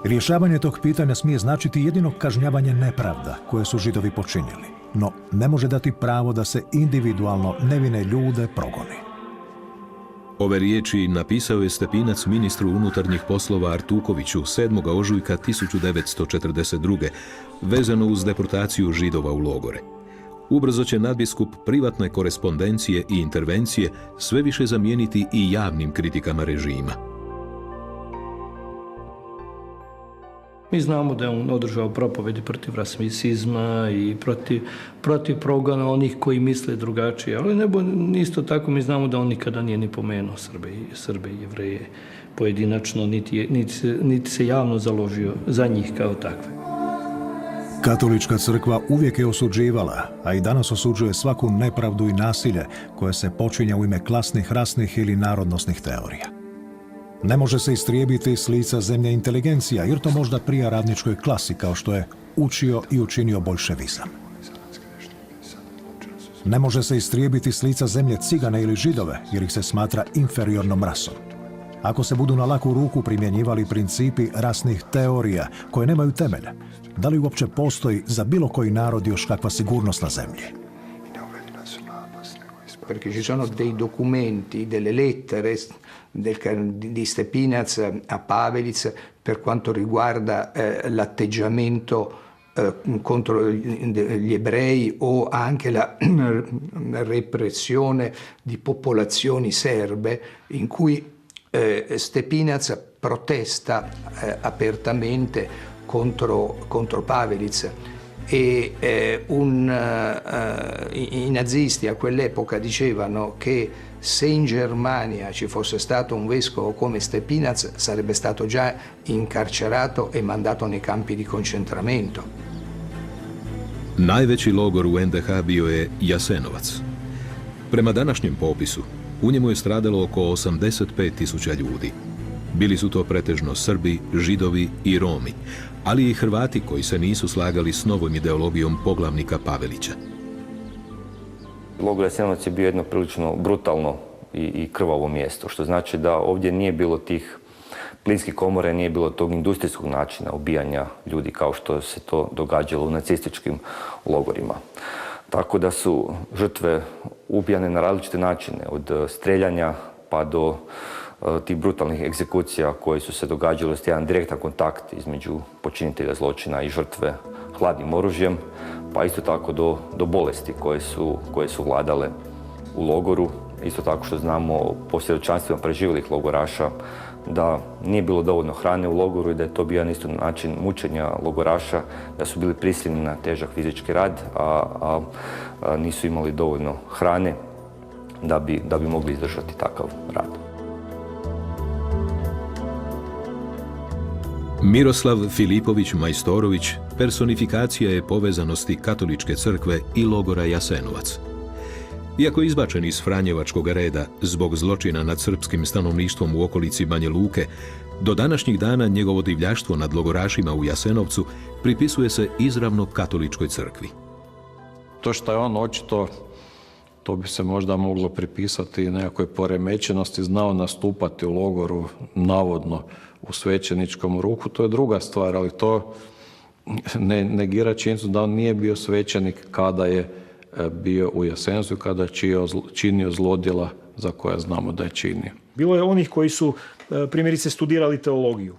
Rješavanje tog pitanja smije značiti jedino kažnjavanje nepravda koje su Židovi počinili, no ne može dati pravo da se individualno nevine ljude progoni. Ove riječi napisao je Stepinac ministru unutarnjih poslova Artukoviću 7. ožujka 1942. vezano uz deportaciju Židova u logore. Ubrzo će nadbiskup privatne korespondencije i intervencije sve više zamijeniti i javnim kritikama režima. Mi znamo da je on održao propovedi protiv rasizma i protiv progona onih koji misle drugačije, ali isto tako mi znamo da on nikada nije ni pomenuo Srbe i Jevreje pojedinačno, niti se javno založio za njih kao takve. Katolička crkva uvijek je osuđivala, a i danas osuđuje svaku nepravdu i nasilje koje se počinja u ime klasnih, rasnih ili narodnosnih teorija. Ne može se istrijebiti s lica zemlje inteligencija, jer to možda prija radničkoj klasi kao što je učio i učinio boljševizam. Ne može se istrijebiti s lica zemlje cigane ili židove, jer ih se smatra inferiornom rasom. Ako se budu na laku ruku primjenjivali principi rasnih teorija koje nemaju temelja, da li uopće postoji za bilo koji narod još kakva sigurnost na zemlji? Perché ci sono dei documenti, delle lettere di Stepinac a Pavelic per quanto riguarda l'atteggiamento contro gli ebrei o anche la repressione di popolazioni serbe in cui Stepinac protesta apertamente contro Pavelic e i nazisti a quell'epoca dicevano che se in Germania ci fosse stato un vescovo come Stepinac sarebbe stato già incarcerato e mandato nei campi di concentramento. Najveći logor u NDH bio je Jasenovac. Prema današnjem popisu, u njemu je stradalo oko 85.000 ljudi. Bili su to pretežno Srbi, Židovi i Romi, ali i Hrvati koji se nisu slagali s novom ideologijom poglavnika Pavelića. Logor Jasenovac je bio jedno prilično brutalno i krvavo mjesto, što znači da ovdje nije bilo tih plinskih komore, nije bilo tog industrijskog načina ubijanja ljudi kao što se to događalo u nacističkim logorima. Tako da su žrtve ubijane na različite načine, od streljanja pa do tih brutalnih egzekucija koje su se događale s jedan direktan kontakt između počinitelja zločina i žrtve hladnim oružjem, pa isto tako do bolesti koje su vladale u logoru. Isto tako što znamo o posvjedočanstvima preživjelih logoraša da nije bilo dovoljno hrane u logoru i da je to bio isto način mučenja logoraša, da su bili prisiljeni na težak fizički rad, a nisu imali dovoljno hrane da bi mogli izdržati takav rad. Miroslav Filipović Majstorović personifikacija je povezanosti Katoličke crkve i logora Jasenovac. Iako je izbačen iz Franjevačkog reda zbog zločina nad srpskim stanovništvom u okolici Banja Luke, do današnjih dana njegovo divljaštvo nad logorašima u Jasenovcu pripisuje se izravno katoličkoj crkvi. To što je on očito, to bi se možda moglo pripisati nekakvoj poremećenosti, znao nastupati u logoru, navodno u svećeničkom ruhu, to je druga stvar, ali to ne negira činjenicu da on nije bio svećenik kada je bio u Jasenovcu, kada je činio zlodjela za koja znamo da je činio. Bilo je onih koji su primjerice studirali teologiju,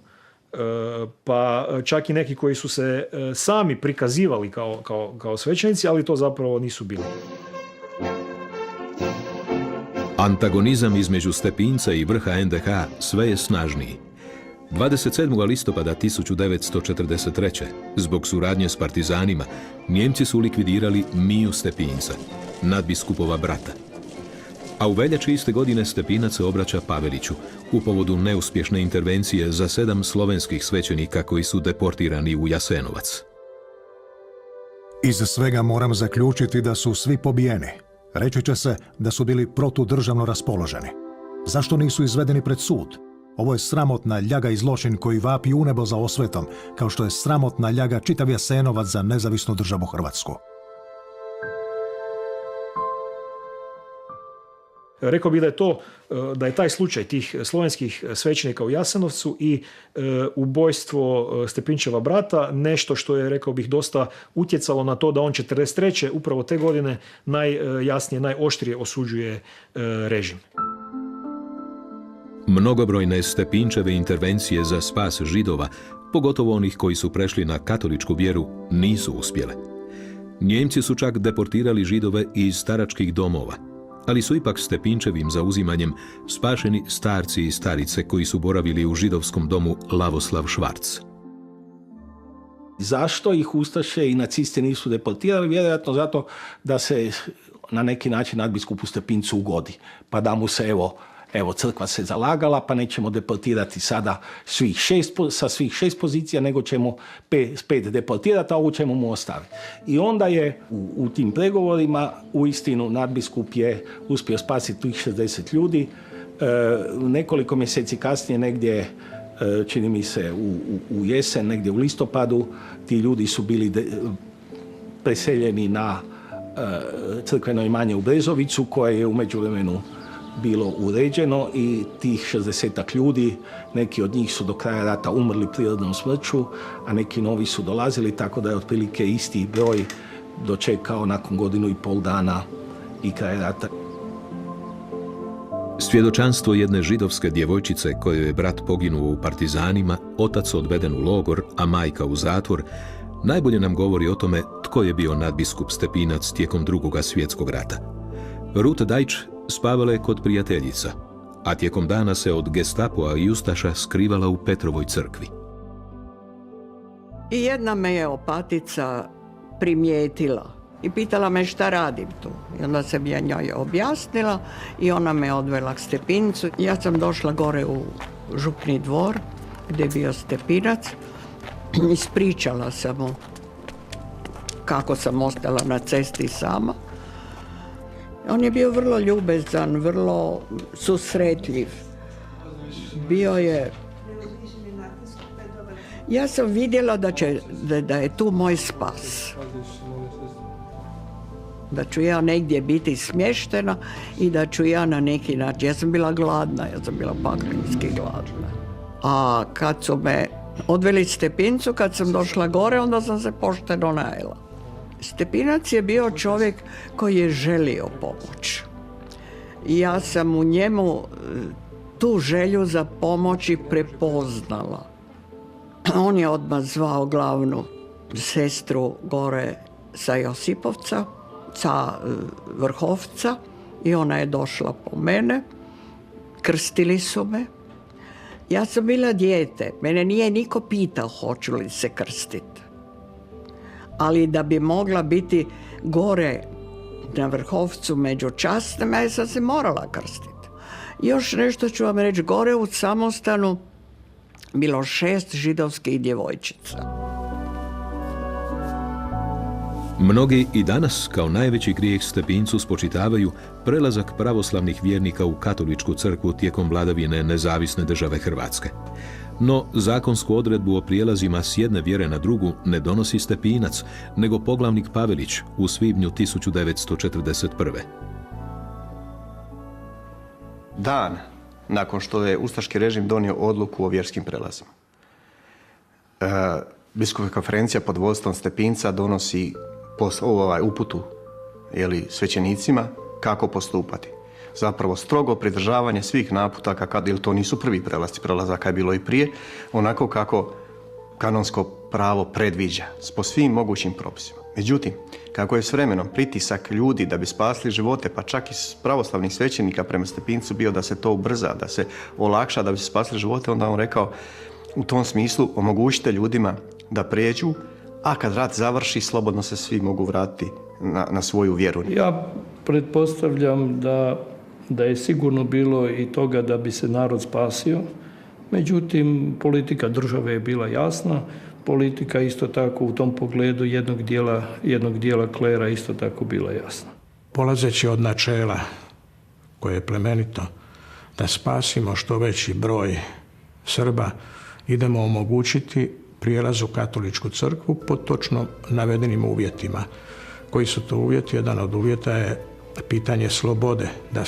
pa čak i neki koji su se sami prikazivali kao svećenici, ali to zapravo nisu bili. Antagonizam između Stepinca i vrha NDH sve je snažniji. 27. listopada 1943. zbog suradnje s partizanima, Njemci su likvidirali Miju Stepinca, nadbiskupova brata. A u veljači iste godine Stepinac se obraća Paveliću u povodu neuspješne intervencije za 7 slovenskih svećenika koji su deportirani u Jasenovac. Iz svega moram zaključiti da su svi pobijeni. Reći će se da su bili protudržavno raspoloženi. Zašto nisu izvedeni pred sud? Ovo je sramotna ljaga i zločin koji vapi u nebo za osvetom, kao što je sramotna ljaga čitav Jasenovac za nezavisnu državu Hrvatsku. Rekao bih da je taj slučaj tih slovenskih svećenika u Jasenovcu i ubojstvo Stepinčeva brata nešto što je, rekao bih, dosta utjecalo na to da on 1943. upravo te godine najjasnije, najoštrije osuđuje režim. Mnogobrojne Stepinčeve intervencije za spas Židova, pogotovo onih koji su prešli na katoličku vjeru, nisu uspjele. Njemci su čak deportirali Židove iz staračkih domova, ali su ipak Stepinčevim zauzimanjem spašeni starci i starice koji su boravili u židovskom domu Lavoslav Švarc. Zašto ih ustaše i nacisti nisu deportirali? Vjerojatno zato da se na neki način nadbiskupu Stepincu ugodi, pa da mu se evo, crkva se zalagala, pa nećemo deportirati sada sa svih 6 pozicija, nego ćemo 5 deportirati, a ovu ćemo mu ostaviti. I onda je u tim pregovorima uistinu nadbiskup je uspio spasiti tih 60 ljudi. Nekoliko mjeseci kasnije, negdje, čini mi se, u jesen, negdje u listopadu, ti ljudi su bili preseljeni na crkveno imanje u Brezovicu, koje je u međuvremenu bilo uređeno i tih 60-ak ljudi, neki od njih su do kraja rata umrli prirodnom smrću, a neki novi su dolazili, tako da je otprilike isti broj dočekao nakon 1,5 dana i kraj rata. Svjedočanstvo jedne židovske djevojčice kojoj je brat poginuo u partizanima, otac odveden u logor, a majka u zatvor, najbolje nam govori o tome tko je bio nadbiskup Stepinac tijekom Drugoga svjetskog rata. Ruth Dajč spavala je kod prijateljica, a tijekom dana se od Gestapoa i ustaša skrivala u Petrovoj crkvi. I jedna me je opatica primijetila i pitala me šta radim tu. I onda sam ja njoj objasnila i ona me odvela k Stepincu. Ja sam došla gore u Župni dvor gdje je bio Stepinac. Ispričala sam mu kako sam ostala na cesti sama. On je bio vrlo ljubezan, vrlo susretljiv. Bio je... Ja sam vidjela da je tu moj spas. Da ću ja negdje biti smještena i da ću ja na neki način... Ja sam bila gladna, ja sam bila paklenski gladna. A kad su me odveli Stepincu, kad sam došla gore, onda sam se pošteno najela. Stepinac je bio čovjek koji je želio pomoć. Ja sam u njemu tu želju za pomoći prepoznala. On je odmah zvao glavnu sestru gore sa Josipovca, sa Vrhovca, i ona je došla po mene. Krstili su me. Ja sam bila dijete. Mene nije niko pitao hoću li se krstiti. Ali da bi mogla biti gore na Vrhovcu među častima, ja sam se morala krstiti. Još nešto ću vam reći, gore u samostanu bilo 6 židovskih djevojčica. Mnogi i danas kao najveći grijeh Stepincu spočitavaju prelazak pravoslavnih vjernika u katoličku crkvu tijekom vladavine nezavisne države Hrvatske. No, zakonsku odredbu o prijelazima s jedne vjere na drugu ne donosi Stepinac, nego poglavnik Pavelić u svibnju 1941. Dan nakon što je ustaški režim donio odluku o vjerskim prelazima, biskupska konferencija pod vodstvom Stepinca donosi uputu svećenicima kako postupati. Zapravo strogo pridržavanje svih naputaka, jer to nisu prvi prelasci, prelazaka je bilo i prije, onako kako kanonsko pravo predviđa, po svim mogućim propisima. Međutim, kako je s vremenom pritisak ljudi da bi spasili živote, pa čak i pravoslavnih svećenika prema Stepincu bio da se to ubrza, da se olakša, da bi se spasili živote, onda on rekao u tom smislu omogućite ljudima da prijeđu, a kad rat završi, slobodno se svi mogu vratiti na svoju vjeru. Ja pretpostavljam da je sigurno bilo i toga da bi se narod spasio, međutim, politika države je bila jasna, politika isto tako u tom pogledu jednog dijela klera isto tako bila jasna. Polazeći od načela koje je plemenito da spasimo što veći broj Srba, idemo omogućiti prijelaz u katoličku crkvu pod točno navedenim uvjetima. Koji su to uvjeti? Jedan od uvjeta je pitanje slobode, da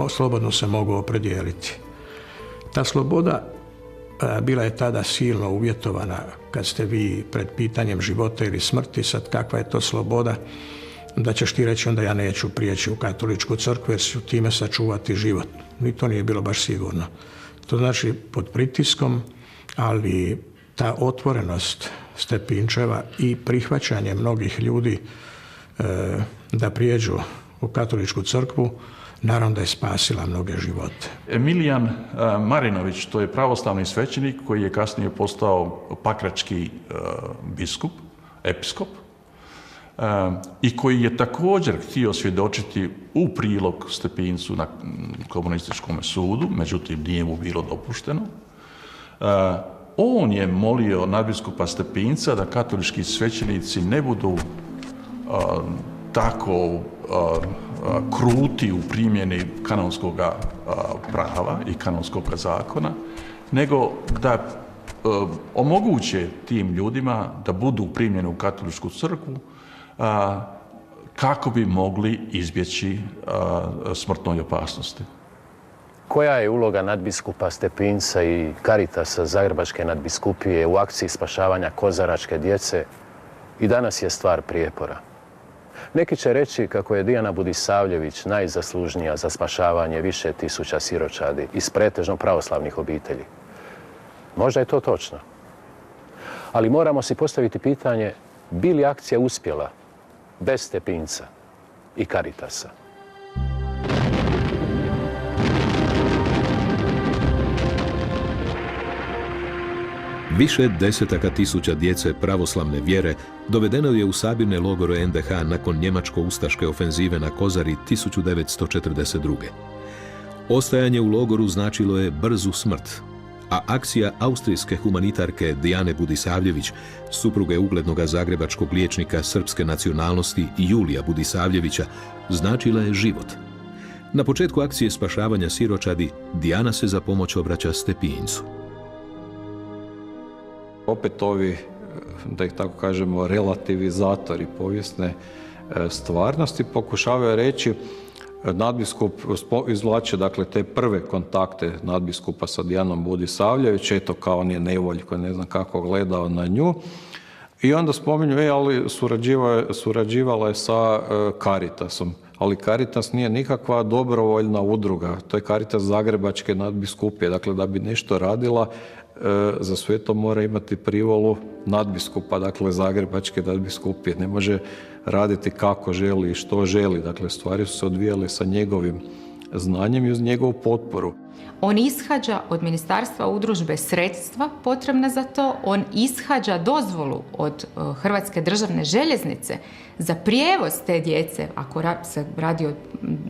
slobodno se mogu opredijeliti. Ta sloboda bila je tada silno uvjetovana kad ste vi pred pitanjem života ili smrti. Sad kakva je to sloboda? Da ćeš ti reći onda ja neću prijeći u katoličku crkvu jer ću time sačuvati život. Ni to nije bilo baš sigurno. To znači pod pritiskom, ali ta otvorenost Stepinčeva i prihvaćanje mnogih ljudi da prijeđu u katoličku crkvu, naravno da je spasila mnoge živote. Emilijan Marinović, to je pravoslavni svećenik koji je kasnije postao pakrački biskup, episkop, i koji je također htio svjedočiti u prilog Stepincu na komunističkom sudu, međutim nije mu bilo dopušteno. On je molio nadbiskupa Stepinca da katolički svećenici ne budu tako kruti u primjeni kanonskog prava i kanonskog zakona, nego da omoguće tim ljudima da budu primljeni u katoličku crkvu kako bi mogli izbjeći smrtnoj opasnosti. Koja je uloga nadbiskupa Stepinca i Caritasa Zagrebačke nadbiskupije u akciji spašavanja kozaračke djece i danas je stvar prijepora. Neki će reći kako je Dijana Budisavljević najzaslužnija za spašavanje više tisuća siročadi iz pretežno pravoslavnih obitelji. Možda je to točno. Ali moramo si postaviti pitanje bi li akcija uspjela bez Stepinca i Caritasa. Više desetaka tisuća djece pravoslavne vjere dovedeno je u sabirne logore NDH nakon njemačko-ustaške ofenzive na Kozari 1942. Ostajanje u logoru značilo je brzu smrt, a akcija austrijske humanitarke Dijane Budisavljević, supruge uglednog zagrebačkog liječnika srpske nacionalnosti Julija Budisavljevića, značila je život. Na početku akcije spašavanja siročadi Dijana se za pomoć obraća Stepincu. Opet ovi, da ih tako kažemo, relativizatori povijesne stvarnosti pokušavaju reći, nadbiskup izvlače dakle te prve kontakte nadbiskupa sa Dijanom Budisavljević, eto kao on je nevoljko, ne znam kako gledao na nju, i onda spominju, ali surađivala je sa Caritasom. Ali Caritas nije nikakva dobrovoljna udruga, to je Caritas Zagrebačke nadbiskupije, dakle da bi nešto radila, za sve to mora imati privolu nadbiskupa, dakle Zagrebačke nadbiskupije. Ne može raditi kako želi i što želi. Dakle, stvari su se odvijale sa njegovim znanjem i uz njegovu potporu. On ishađa od Ministarstva udružbe sredstva potrebna za to, on ishađa dozvolu od Hrvatske državne željeznice za prijevoz te djece, ako se radi o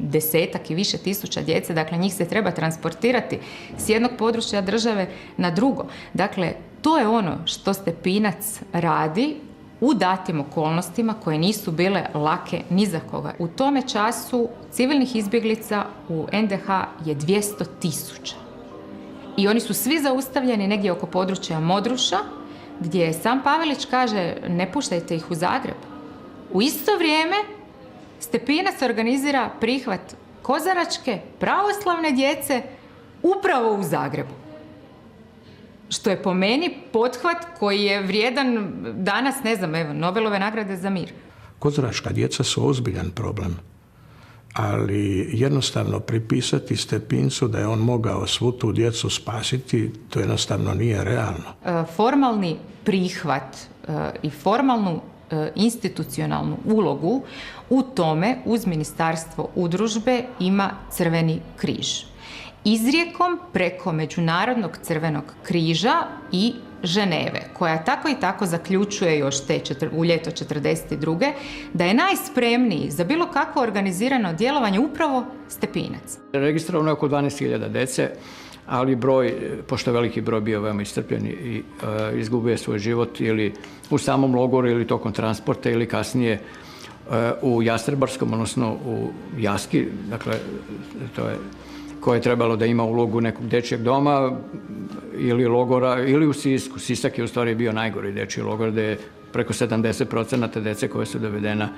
desetak i više tisuća djece, dakle njih se treba transportirati s jednog područja države na drugo. Dakle, to je ono što Stepinac radi u datim okolnostima koje nisu bile lake ni za koga. U tome času civilnih izbjeglica u NDH je 200.000. I oni su svi zaustavljeni negdje oko područja Modruša, gdje sam Pavelić kaže ne puštajte ih u Zagreb. U isto vrijeme Stepinac organizira prihvat kozaračke pravoslavne djece upravo u Zagrebu. Što je po meni pothvat koji je vrijedan danas, ne znam, evo, Nobelove nagrade za mir. Kozaračka djeca su ozbiljan problem, ali jednostavno pripisati Stepincu da je on mogao svu tu djecu spasiti, to jednostavno nije realno. Formalni prihvat i formalnu institucionalnu ulogu u tome uz Ministarstvo udružbe ima Crveni križ. Izrijekom preko Međunarodnog crvenog križa i Ženeve, koja tako i tako zaključuje još u ljeto 1942. da je najspremniji za bilo kakvo organizirano djelovanje upravo Stepinac. Registrovano je oko 12.000 djece, ali broj, pošto je veliki broj bio veoma iscrpljen i izgubio svoj život ili u samom logoru ili tokom transporta ili kasnije u Jastrebarskom, odnosno u Jaski, dakle, to je koje je trebalo da ima ulogu nekog dečjeg doma ili logora, ili u Sisku. Sisak je u stvari bio najgori dečji logor, gde je preko 70% djece koje su dovedena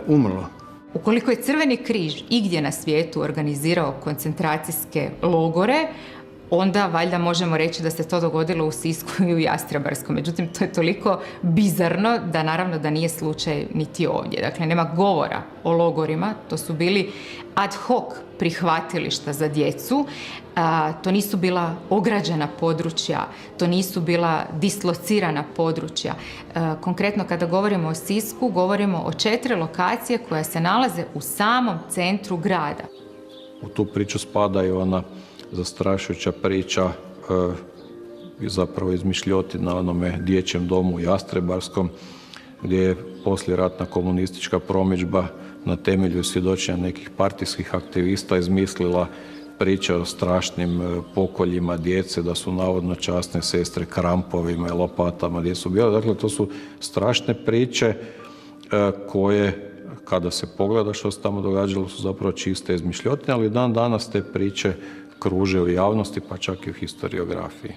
umrlo. Ukoliko je Crveni križ igdje na svijetu organizirao koncentracijske logore, onda valjda možemo reći da se to dogodilo u Sisku i u Jastrebarskom. Međutim, to je toliko bizarno da naravno da nije slučaj niti ovdje. Dakle, nema govora o logorima, to su bili ad hoc prihvatilišta za djecu, to nisu bila ograđena područja, to nisu bila dislocirana područja. Konkretno kada govorimo o Sisku, govorimo o 4 lokacije koje se nalaze u samom centru grada. U tu priču spada i ona zastrašujuća priča zapravo izmišljotina na onome dječjem domu u Jastrebarskom, gdje je poslijeratna komunistička promidžba na temelju svjedočenja nekih partijskih aktivista izmislila priče o strašnim pokoljima djece, da su navodno časne sestre krampovima i lopatama gdje su bile. Dakle, to su strašne priče koje, kada se pogleda što se tamo događalo, su zapravo čiste izmišljotine, ali dan danas te priče kruže u javnosti, pa čak i u historiografiji.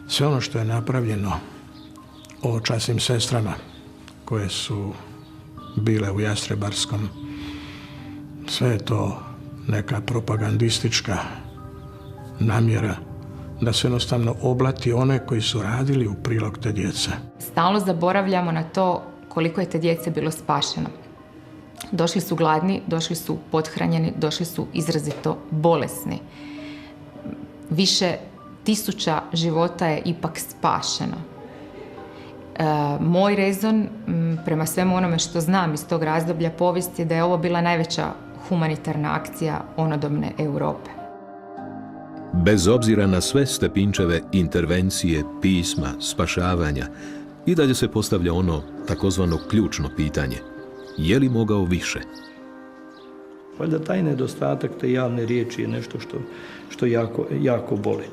Sve ono što je napravljeno o časnim sestrama koje su bile u Jastrebarskom, sve je to neka propagandistička namjera da se jednostavno oblati one koji su radili u prilog te djece. Stalno zaboravljamo na to koliko je te djece bilo spašeno. Došli su gladni, došli su pothranjeni, došli su izrazito bolesni. Više tisuća života je ipak spašeno. Moj rezon, prema svemu onome što znam iz tog razdoblja povijesti, da je ovo bila najveća humanitarna akcija onodobne Europe. Bez obzira na sve Stepinčeve intervencije, pisma, spašavanja, i dalje se postavlja ono takozvano ključno pitanje. Je li mogao više? Valjda taj nedostatak te javne riječi je nešto što jako boli.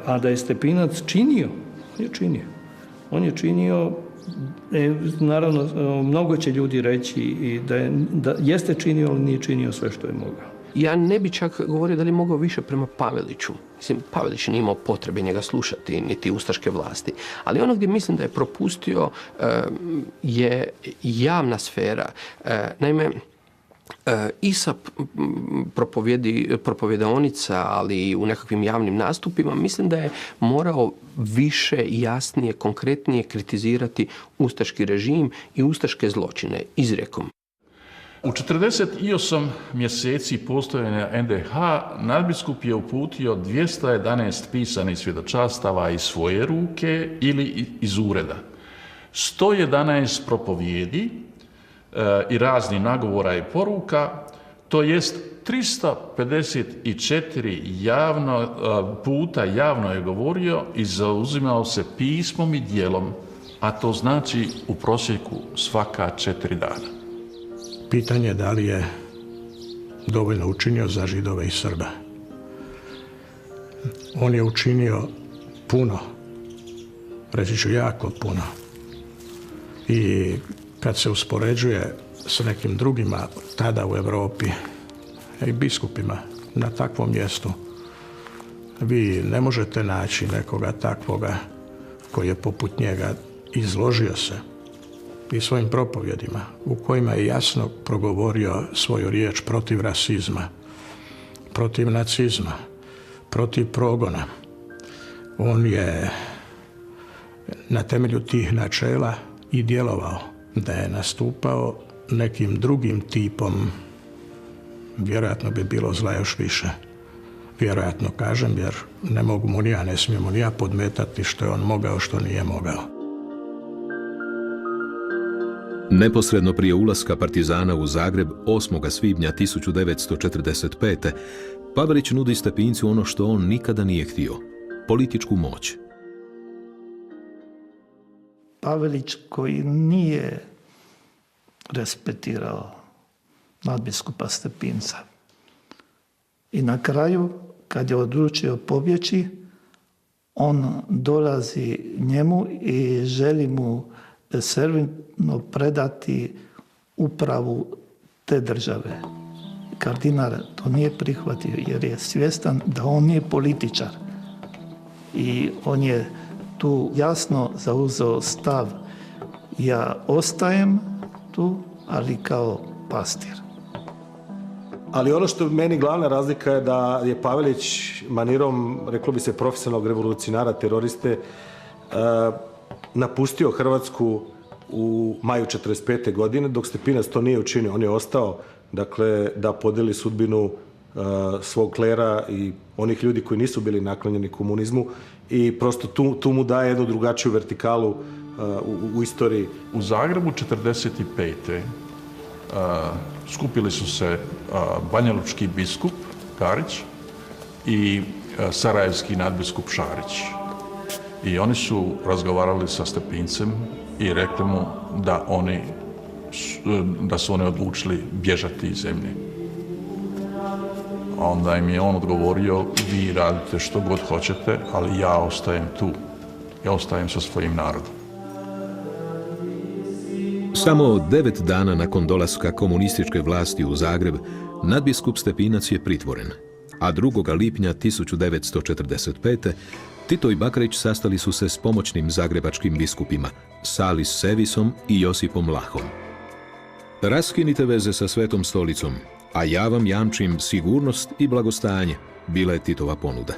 A da je Stepinac činio, on je činio, naravno, mnogo će ljudi reći i da jeste činio, ali nije činio sve što je mogao. Ja ne bi čak govorio da li je mogao više prema Paveliću. Mislim, Pavelić nije imao potrebe njega slušati, niti ustaške vlasti. Ali ono gdje mislim da je propustio je javna sfera. Naime, ISA propovjedaonica, ali i u nekakvim javnim nastupima, mislim da je morao više, jasnije, konkretnije kritizirati ustaški režim i ustaške zločine izrijekom. U 48 mjeseci postojanja NDH nadbiskup je uputio 211 pisanih svjedočanstava iz svoje ruke ili iz ureda, 111 propovjedi i raznih nagovora i poruka, to jest 354 puta javno je govorio i zauzimao se pismom i djelom, a to znači u prosjeku svaka 4 dana. Pitanje je da li je dovoljno učinio za Židove i Srbe. On je učinio puno, reći ću jako puno, I kad se uspoređuje s nekim drugima tada u Europi i biskupima na takvom mjestu, vi ne možete naći nekoga takvoga koji je poput njega izložio se i svojim propovjedima u kojima je jasno progovorio svoju riječ protiv rasizma, protiv nacizma, protiv progona. On je na temelju tih načela i djelovao. Da je nastupao nekim drugim tipom, vjerojatno bi bilo zla još više. Vjerojatno kažem, jer ne mogu mu ni ja, ne smijemo ni ja podmetati što je on mogao, što nije mogao. Neposredno prije ulaska partizana u Zagreb 8. svibnja 1945. Pavelić nudi Stepincu ono što on nikada nije htio, političku moć. Pavelić koji nije respektirao nadbiskupa Stepinca. I na kraju, kad je odlučio pobjeći, on dolazi njemu i želi mu servilno predati upravu te države. Kardinal to nije prihvatio jer je svjestan da on nije političar. I on je tu jasno zauzeo stav: ja ostajem tu, ali kao pastir. Ali ono što meni glavna razlika je da je Pavelić manirom, reklo bi se, profesionalnog revolucionara, teroriste, napustio Hrvatsku u maju 1945. godine, dok Stepinac to nije učinio. On je ostao, dakle, da podijeli sudbinu svog klera i onih ljudi koji nisu bili naklonjeni komunizmu i prosto tu mu daje jednu drugačiju vertikalu u istoriji. U Zagrebu 1945. Skupili su se banjalučki biskup Karić i sarajevski nadbiskup Šarić. I oni su razgovarali sa Stepincem i rekli mu da su oni odlučili bježati iz zemlje. A onda im je on odgovorio: vi radite što god hoćete, ali ja ostajem tu. Ja ostajem sa svojim narodom. Samo 9 dana nakon dolaska komunističke vlasti u Zagreb, nadbiskup Stepinac je pritvoren, a 2. lipnja 1945. Tito i Bakarić sastali su se s pomoćnim zagrebačkim biskupima, Salis Sevisom i Josipom Lahom. Raskinite veze sa Svetom stolicom, a ja vam jamčim sigurnost i blagostanje, bila je Titova ponuda.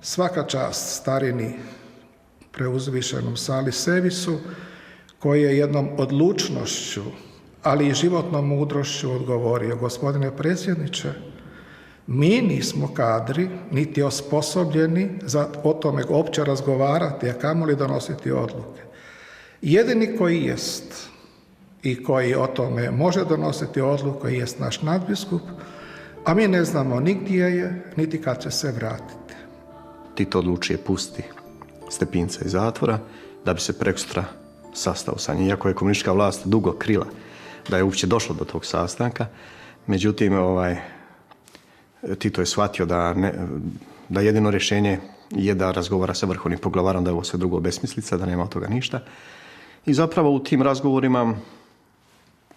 Svaka čast starini preuzvišenom Sali Sevisu, koji je jednom odlučnošću, ali i životnom mudrošću odgovorio: gospodine predsjedniče, mi nismo kadri, niti osposobljeni za o tome opće razgovarati, a kamoli donositi odluke. Jedini koji jest i koji o tome može donositi odluku jest naš nadbiskup, a mi ne znamo ni gdje je, niti kad će se vratiti. Tito odlučuje pustiti Stepinca iz zatvora da bi se prekosutra sastao sa njim. Iako je komunistička vlast dugo krila da je uopće došlo do tog sastanka, međutim Tito je shvatio da jedino rješenje je da razgovara sa vrhovnim poglavarom, da je ovo sve drugo besmislica, da nema od toga ništa. I zapravo u tim razgovorima,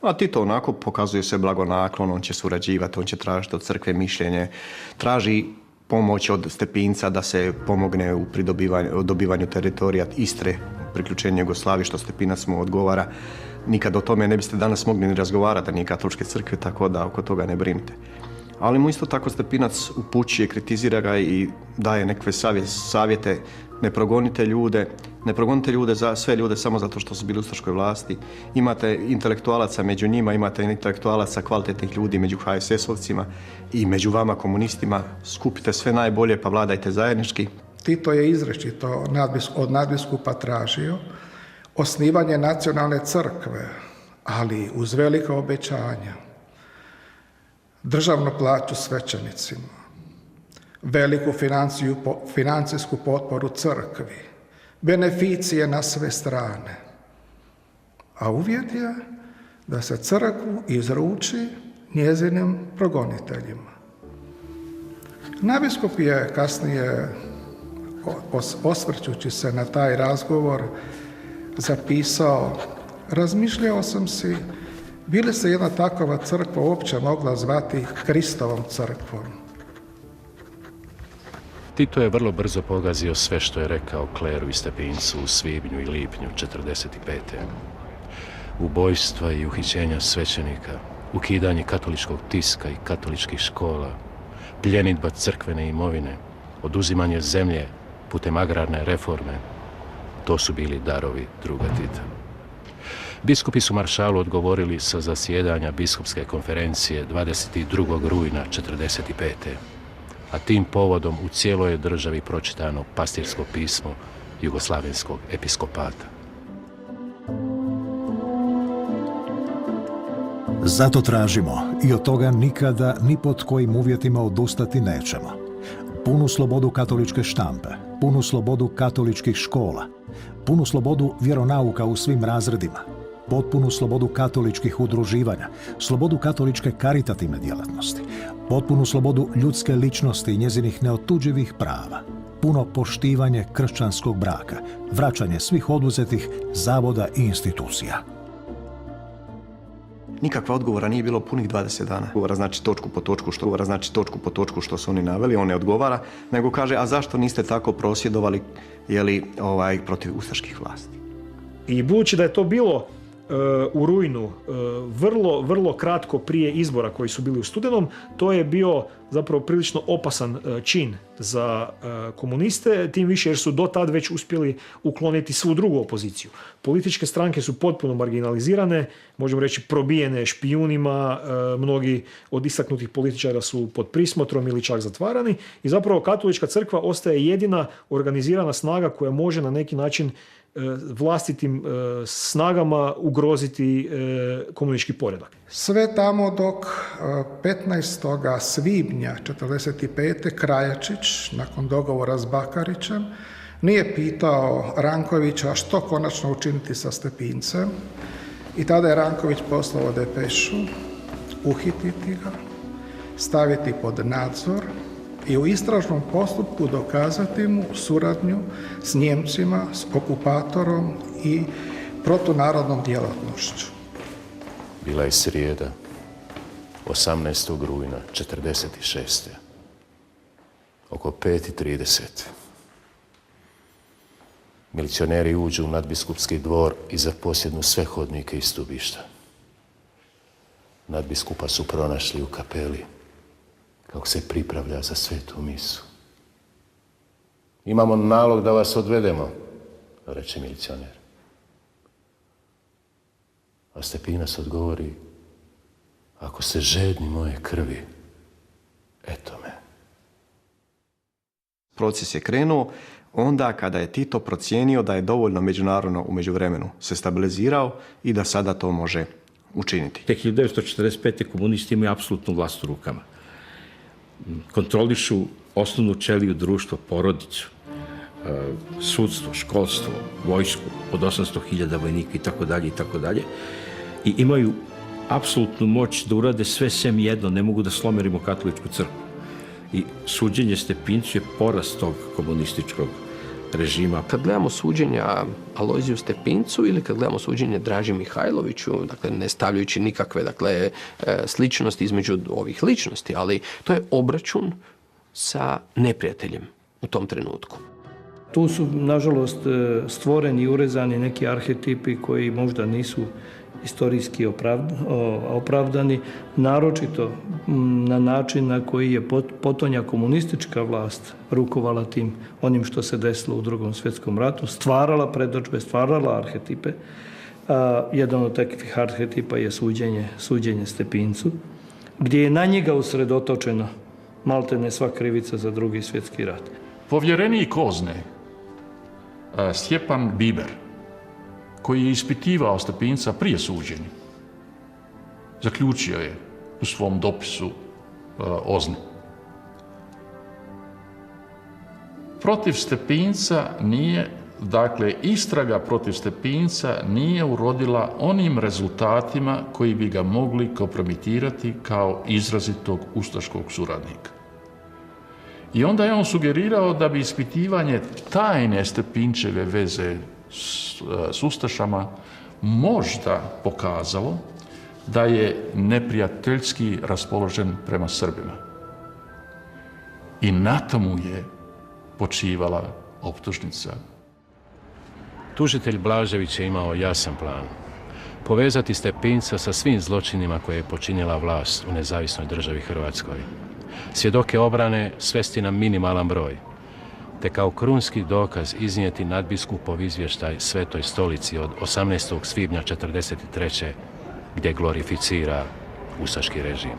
a Tito onako pokazuje se blagonaklon, on će surađivati, on će tražiti od crkve mišljenje, traži pomoć od Stepinca da se pomogne u dobivanju teritorija Istre, priključenju Jugoslavije, što Stepinac mu odgovara. Nikad o tome ne biste danas mogli ni razgovarati da nije katoličke crkve, tako da oko toga ne brinite. Ali mu isto tako Stepinac upućuje, kritizira ga i daje nekakve savjete: ne progonite ljude za sve ljude samo zato što su bili u ustaškoj vlasti. Imate intelektualaca među njima, imate intelektualaca kvalitetnih ljudi među HSS-ovcima i među vama komunistima. Skupite sve najbolje pa vladajte zajednički. Tito je izričito od nadbiskupa tražio osnivanje nacionalne crkve, ali uz velika obećanja. Državnu plaću svećenicima, veliku financijsku potporu crkvi, beneficije na sve strane. A uvjet je da se crkvu izruči njezinim progoniteljima. Nadbiskup je kasnije, osvrćući se na taj razgovor, zapisao, razmišljao sam si, bi li se jedna takva crkva uopće mogla zvati Kristovom crkvom? Tito je vrlo brzo pogazio sve što je rekao kleru i Stepincu u svibnju i lipnju 45. Ubojstva i uhićenja svećenika, ukidanje katoličkog tiska i katoličkih škola, pljenidba crkvene imovine, oduzimanje zemlje putem agrarne reforme, to su bili darovi druga Tita. Biskupi su maršalu odgovorili sa zasjedanja biskupske konferencije 22. rujna 45. A tim povodom u cijeloj je državi pročitano pastirsko pismo Jugoslavenskog episkopata. Zato tražimo i od toga nikada ni pod kojim uvjetima odustati nećemo. Punu slobodu katoličke štampe, punu slobodu katoličkih škola, punu slobodu vjeronauka u svim razredima, potpunu slobodu katoličkih udruživanja, slobodu katoličke karitativne djelatnosti, potpunu slobodu ljudske ličnosti i njezinih neotuđivih prava, puno poštivanje kršćanskog braka, vraćanje svih oduzetih zavoda i institucija. Nikakva odgovora nije bilo punih 20 dana. Odgovora znači točku po točku što su oni naveli, on ne odgovara, nego kaže, a zašto niste tako prosvjedovali protiv ustaških vlasti? I budući da je to bilo u rujnu, vrlo kratko prije izbora koji su bili u studenom, to je bio zapravo prilično opasan čin za komuniste, tim više jer su do tad već uspjeli ukloniti svu drugu opoziciju. Političke stranke su potpuno marginalizirane, možemo reći probijene špijunima, mnogi od istaknutih političara su pod prismotrom ili čak zatvarani i zapravo katolička crkva ostaje jedina organizirana snaga koja može na neki način vlastitim snagama ugroziti komunistički poredak. Sve tamo dok 15. svibnja 1945. Krajačić, nakon dogovora s Bakarićem, nije pitao Rankovića što konačno učiniti sa Stepincem i tada je Ranković poslao depešu, uhititi ga, staviti pod nadzor i u istražnom postupku dokazati mu suradnju s Njemcima, s okupatorom i protunarodnom djelatnošću. Bila je srijeda, 18. rujna 1946. Oko 5:30. Milicioneri uđu u nadbiskupski dvor i zaposjednu sve hodnike i stubišta. Nadbiskupa su pronašli u kapeli kako se pripravlja za svetu misu. Imamo nalog da vas odvedemo, reče milicioner. A Stepinac odgovori, ako ste žedni moje krvi, eto me. Proces je krenuo onda kada je Tito procijenio da je dovoljno međunarodno u međuvremenu se stabilizirao i da sada to može učiniti. Tek 1945. komunisti imaju apsolutnu vlast u rukama. Kontrolišu osnovnu ćeliju društva, porodicu, sudstvo, školstvo, vojsku od 800.000 vojnika itd. I imaju apsolutnu moć da urade sve sem jedno, ne mogu da slome rimokatoličku crkvu. I suđenje Stepincu je porast tog komunističkog režima. Kad gledamo suđenja Alojziju Stepincu ili kad gledamo suđenje Draži Mihajloviću, dakle ne stavljajući nikakve sličnosti između ovih ličnosti, ali to je obračun sa neprijateljem u tom trenutku. Tu su, nažalost, stvoreni i urezani neki arhetipi koji možda nisu istorijski opravdani, naročito na način na koji je potonja komunistička vlast rukovala tim onim što se desilo u Drugom svjetskom ratu, stvarala predodžbe, stvarala arhetipe. Jedan od takvih arhetipa je suđenje Stepincu, gdje je na njega usredotočeno maltene sva krivica za Drugi svjetski rat. Povjerenik Kozne, Stjepan Biber, koji je ispitivao Stepinca prije suđenja, zaključio je u svom dopisu Ozne. Protiv Stepinca istraga protiv Stepinca nije urodila onim rezultatima koji bi ga mogli kompromitirati kao izrazitog ustaškog suradnika. I onda je on sugerirao da bi ispitivanje tajne Stepinčeve veze s ustašama možda pokazalo da je neprijateljski raspoložen prema Srbima. I na tomu je počivala optužnica. Tužitelj Blažević je imao jasan plan. Povezati Stepinca sa svim zločinima koje je počinila vlast u nezavisnoj državi Hrvatskoj. Svjedoke obrane svesti na minimalan broj, te kao krunski dokaz iznijeti nadbiskupov izvještaj Svetoj stolici od 18. svibnja 1943. gdje glorificira ustaški režim.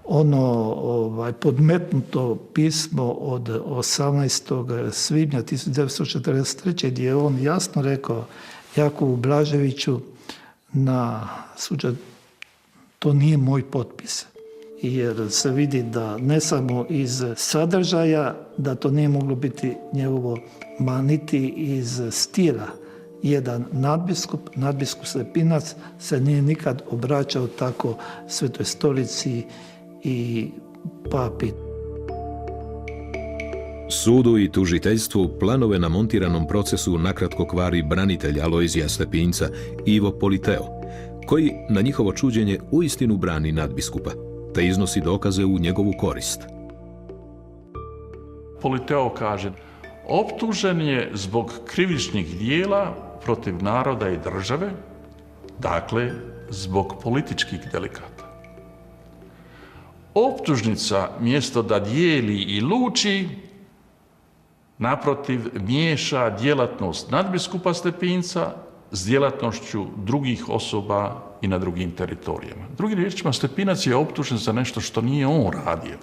Ono podmetnuto pismo od 18. svibnja 1943. gdje je on jasno rekao Jakovu Blaževiću na suđenju, to nije moj potpis. Jer se vidi da ne samo iz sadržaja, da to nije moglo biti njegovo, ma niti iz stila. Jedan nadbiskup Stepinac se nije nikad obraćao tako Svetoj stolici i papi. Sudu i tužiteljstvu planove na montiranom procesu nakratko kvari branitelj Alojzija Stepinca Ivo Politeo, koji na njihovo čuđenje uistinu brani nadbiskupa, te iznosi dokaze u njegovu korist. Politeo kaže, optužen je zbog krivičnih dijela protiv naroda i države, dakle, zbog političkih delikata. Optužnica, mjesto da dijeli i luči, naprotiv, miješa djelatnost nadbiskupa Stepinca s djelatnošću drugih osoba i na drugim teritorijama. Drugim riječima, Stepinac je optužen za nešto što nije on radio.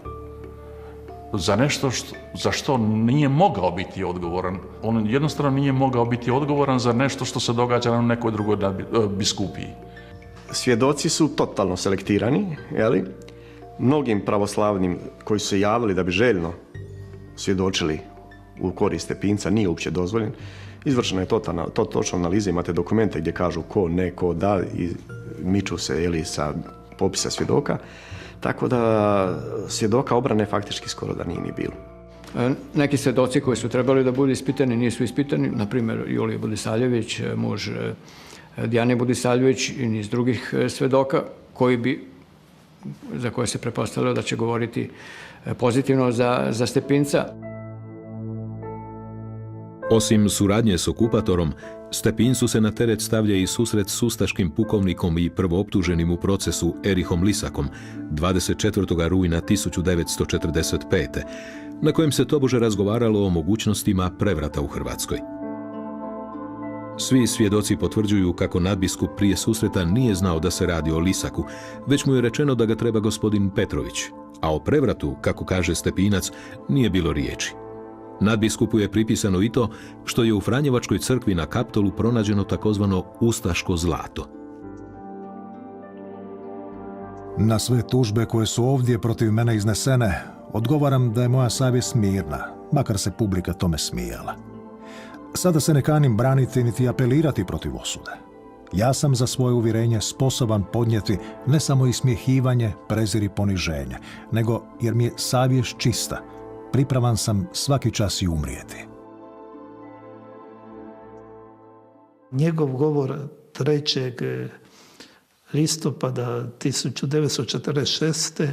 Za nešto za što nije mogao biti odgovoran. On jednostavno nije mogao biti odgovoran za nešto što se događa na nekoj drugoj biskupiji. Svjedoci su totalno selektirani, jeli? Mnogim pravoslavnim koji su se javili da bi željno svjedočili u korist Stepinca nije uopće dozvoljen. Izvršena je točna analiza, imate dokumente gdje kažu ko ne, ko da i miču se sa popisa svjedoka. Tako da svjedoka obrane faktički skoro da nije ni bilo. Neki svjedoci koji su trebali da budu ispitani nisu ispitani, na primjer Julije Budisavljević, muž Dijane Budisavljević i niz drugih svjedoka za koje se pretpostavljalo da će govoriti pozitivno za Stepinca. Osim suradnje s okupatorom, Stepincu se na teret stavlja i susret s ustaškim pukovnikom i prvooptuženim u procesu Erihom Lisakom 24. rujna 1945. na kojem se tobože razgovaralo o mogućnostima prevrata u Hrvatskoj. Svi svjedoci potvrđuju kako nadbiskup prije susreta nije znao da se radi o Lisaku, već mu je rečeno da ga treba gospodin Petrović, a o prevratu, kako kaže Stepinac, nije bilo riječi. Nadbiskupu je pripisano i to što je u Franjevačkoj crkvi na Kaptolu pronađeno takozvano ustaško zlato. Na sve tužbe koje su ovdje protiv mene iznesene, odgovaram da je moja savjest mirna, makar se publika tome smijala. Sada se ne kanim braniti niti apelirati protiv osude. Ja sam za svoje uvjerenje sposoban podnijeti ne samo ismjehivanje, prezir i poniženje, nego jer mi je savjest čista, pripravan sam svaki čas i umrijeti. Njegov govor 3. listopada 1946.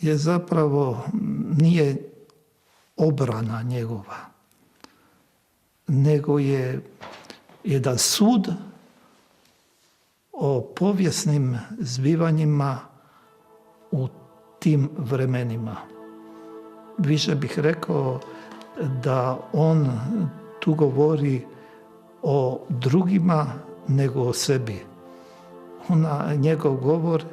je zapravo nije obrana njegova, nego je jedan sud o povijesnim zbivanjima u tim vremenima. Više bih rekao da on tu govori o drugima nego o sebi. Njegov govor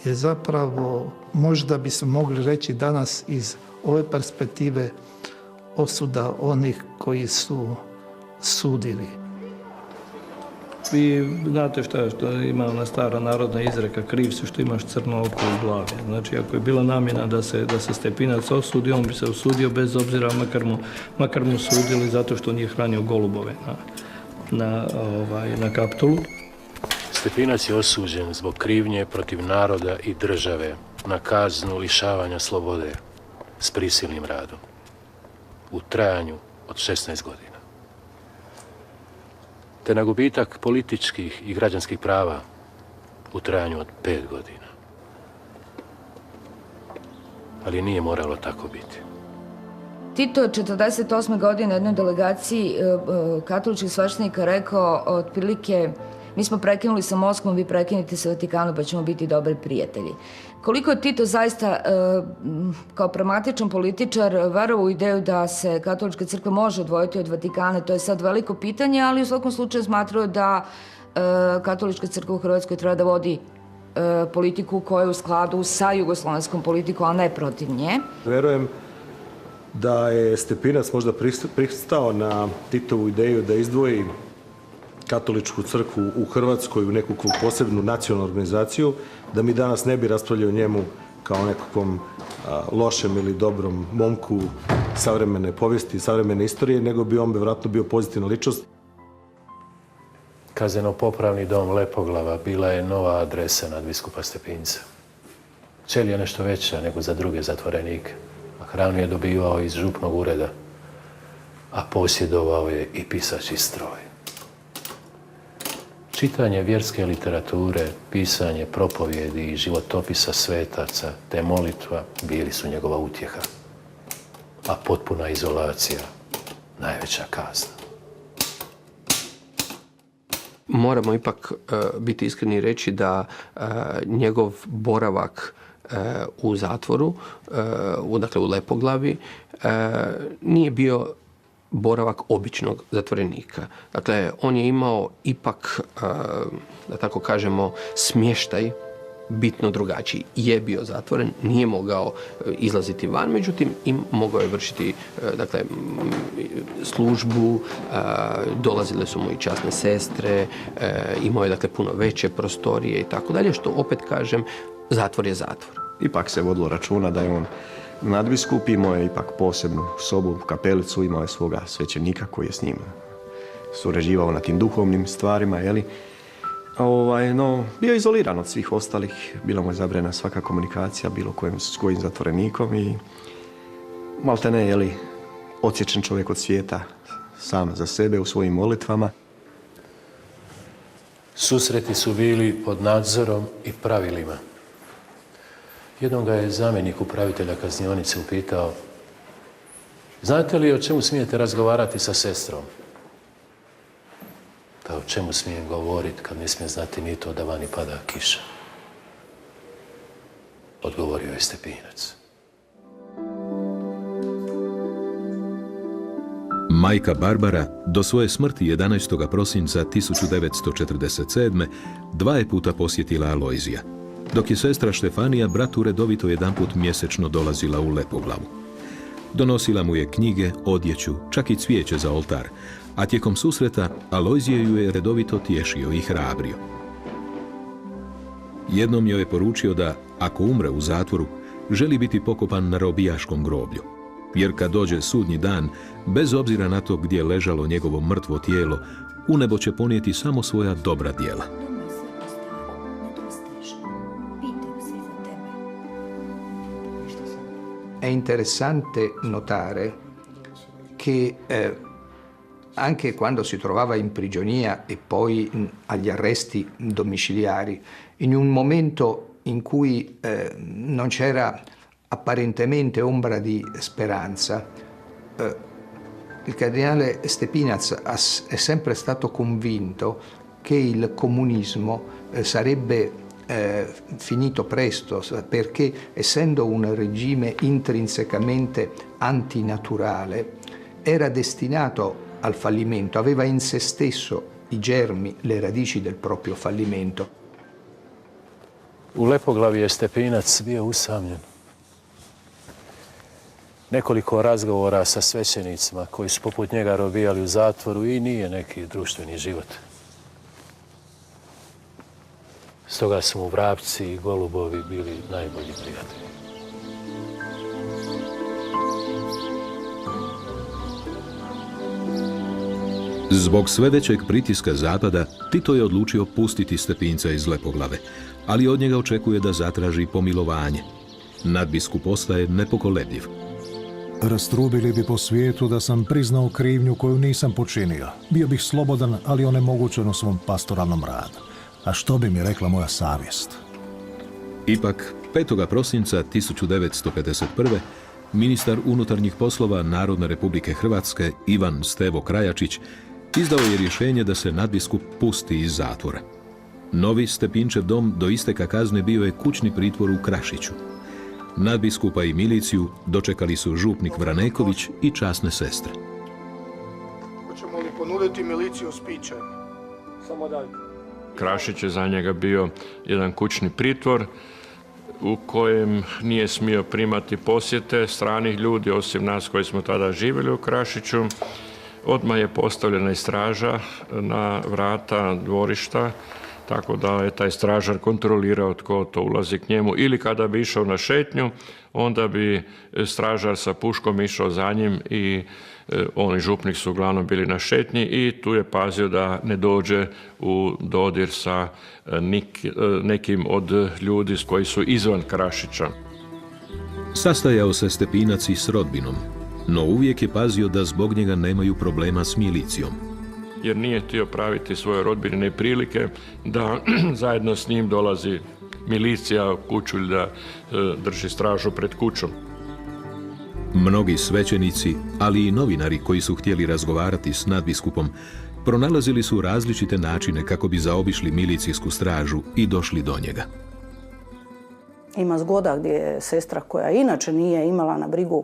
je zapravo, možda bismo mogli reći danas iz ove perspektive, osuda onih koji su sudili. Vi znate što ima ona stara narodna izreka, kriv si što imaš crno oko u glavi. Znači, ako je bila namjena da se Stepinac osudi, on bi se osudio bez obzira makar mu sudili zato što nije hranio golubove na Kaptolu. Stepinac je osuđen zbog krivnje protiv naroda i države na kaznu lišavanja slobode s prisilnim radom u trajanju od 16 godina. te na gubitak političkih i građanskih prava u trajanju od 5 godina. Ali nije moralo tako biti. Tito je 1948. godine jednoj delegaciji katoličkih sveštenika rekao otprilike mi smo prekinuli sa Moskvom, vi prekinite sa Vatikanom pa ćemo biti dobri prijatelji. Koliko je Tito zaista kao pragmatičan političar verovao u ideju da se katolička crkva može odvojiti od Vatikana, to je sad veliko pitanje, ali u svakom slučaju smatrao da katolička crkva u Hrvatskoj treba da vodi politiku koja je u skladu sa jugoslovenskom politikom, a ne protiv nje. Verujem da je Stepinac možda pristao na Titovu ideju da izdvoji katoličku crkvu u Hrvatskoj u neku posebnu nacionalnu organizaciju, da mi danas ne bi raspravljali o njemu kao nekakvom lošem ili dobrom momku savremene povijesti, savremene istorije, nego bi on vjerojatno bio pozitivna ličnost. Kazneno-popravni dom Lepoglava bila je nova adresa nadbiskupa Stepinca. Ćelija je nešto veća nego za druge zatvorenike, a hranu je dobivao iz župnog ureda, a posjedovao je i pisaći stroj. Čitanje vjerske literature, pisanje propovjedi i životopisa svetaca te molitva bili su njegova utjeha, a potpuna izolacija najveća kazna. Moramo ipak biti iskreni i reći da njegov boravak u zatvoru, dakle u Lepoglavi, nije bio boravak običnog zatvorenika. Dakle, on je imao ipak, da tako kažemo, smještaj bitno drugačiji. Je bio zatvoren, nije mogao izlaziti van, međutim, mogao je vršiti dakle, službu, dolazile su mu i časne sestre, imao je dakle puno veće prostorije i tako dalje, što opet kažem, zatvor je zatvor. Ipak se vodilo računa da je on nadbiskup, imao je ipak posebnu sobu, kapelicu, imao je svoga svećenika koji je s njim surađivao na tim duhovnim stvarima, jeli? No, bio je izoliran od svih ostalih, bila mu je zabrana svaka komunikacija bilo s kojim zatvorenikom i maltene, jeli, odsječen čovjek od svijeta sam za sebe u svojim molitvama. Susreti su bili pod nadzorom i pravilima. Jednom ga je zamjenik upravitelja kaznionice upitao: znate li o čemu smijete razgovarati sa sestrom? Pa o čemu smijem govoriti kad ne smije znati ni to da vani pada kiša? Odgovorio je Stepinac. Majka Barbara do svoje smrti 11. prosinca 1947. 2 puta posjetila Alojzija, dok je sestra Štefanija bratu redovito jedanput mjesečno dolazila u Lepoglavu. Donosila mu je knjige, odjeću, čak i cvijeće za oltar, a tijekom susreta Alojzije ju je redovito tješio i hrabrio. Jednom joj je poručio da, ako umre u zatvoru, želi biti pokopan na robijaškom groblju, jer kad dođe sudnji dan, bez obzira na to gdje je ležalo njegovo mrtvo tijelo, u nebo će ponijeti samo svoja dobra djela. È interessante notare che anche quando si trovava in prigionia e poi agli arresti domiciliari, in un momento in cui non c'era apparentemente ombra di speranza, il cardinale Stepinac è sempre stato convinto che il comunismo sarebbe finito presto, perché essendo un regime intrinsecamente antinaturale era destinato al fallimento, aveva in se stesso i germi, le radici del proprio fallimento. U Lepoglavi je Stepinac bio usamljen. Nekoliko razgovora sa svećenicima koji su poput njega robijali u zatvoru i nije neki društveni život. Stoga su mu vrapci i golubovi bili najbolji prijatelji. Zbog sve većeg pritiska Zapada, Tito je odlučio pustiti Stepinca iz Lepoglave, ali od njega očekuje da zatraži pomilovanje. Nadbiskup ostaje nepokolebljiv. Rastrubili bi po svijetu da sam priznao krivnju koju nisam počinio. Bio bih slobodan, ali onemogućen u svom pastoralnom radu. A što bi mi rekla moja savjest? Ipak, 5. prosinca 1951. ministar unutarnjih poslova Narodne Republike Hrvatske Ivan Stevo Krajačić izdao je rješenje da se nadbiskup pusti iz zatvora. Novi Stepinčev dom do isteka kazne bio je kućni pritvor u Krašiću. Nadbiskupa i miliciju dočekali su župnik Vraneković i časne sestre. Hoćemo li ponuditi miliciju s pićem? Samo dalje. Krašić je za njega bio jedan kućni pritvor u kojem nije smio primati posjete stranih ljudi, osim nas koji smo tada živjeli u Krašiću. Odmah je postavljena i straža na vrata dvorišta, tako da je taj stražar kontrolirao tko to ulazi k njemu. Ili kada bi išao na šetnju, onda bi stražar sa puškom išao za njim i on i župnik su uglavnom bili na šetnji i tu je pazio da ne dođe u dodir sa nekim od ljudi koji su izvan Krašića. Sastajao se Stepinac i s rodbinom, no uvijek je pazio da zbog njega nemaju problema s milicijom. Jer nije htio praviti svoje rodbine prilike da zajedno s njim dolazi milicija u kuću ili da drži stražu pred kućom. Mnogi svećenici, ali i novinari koji su htjeli razgovarati s nadbiskupom, pronalazili su različite načine kako bi zaobišli milicijsku stražu i došli do njega. Ima zgoda gdje je sestra koja inače nije imala na brigu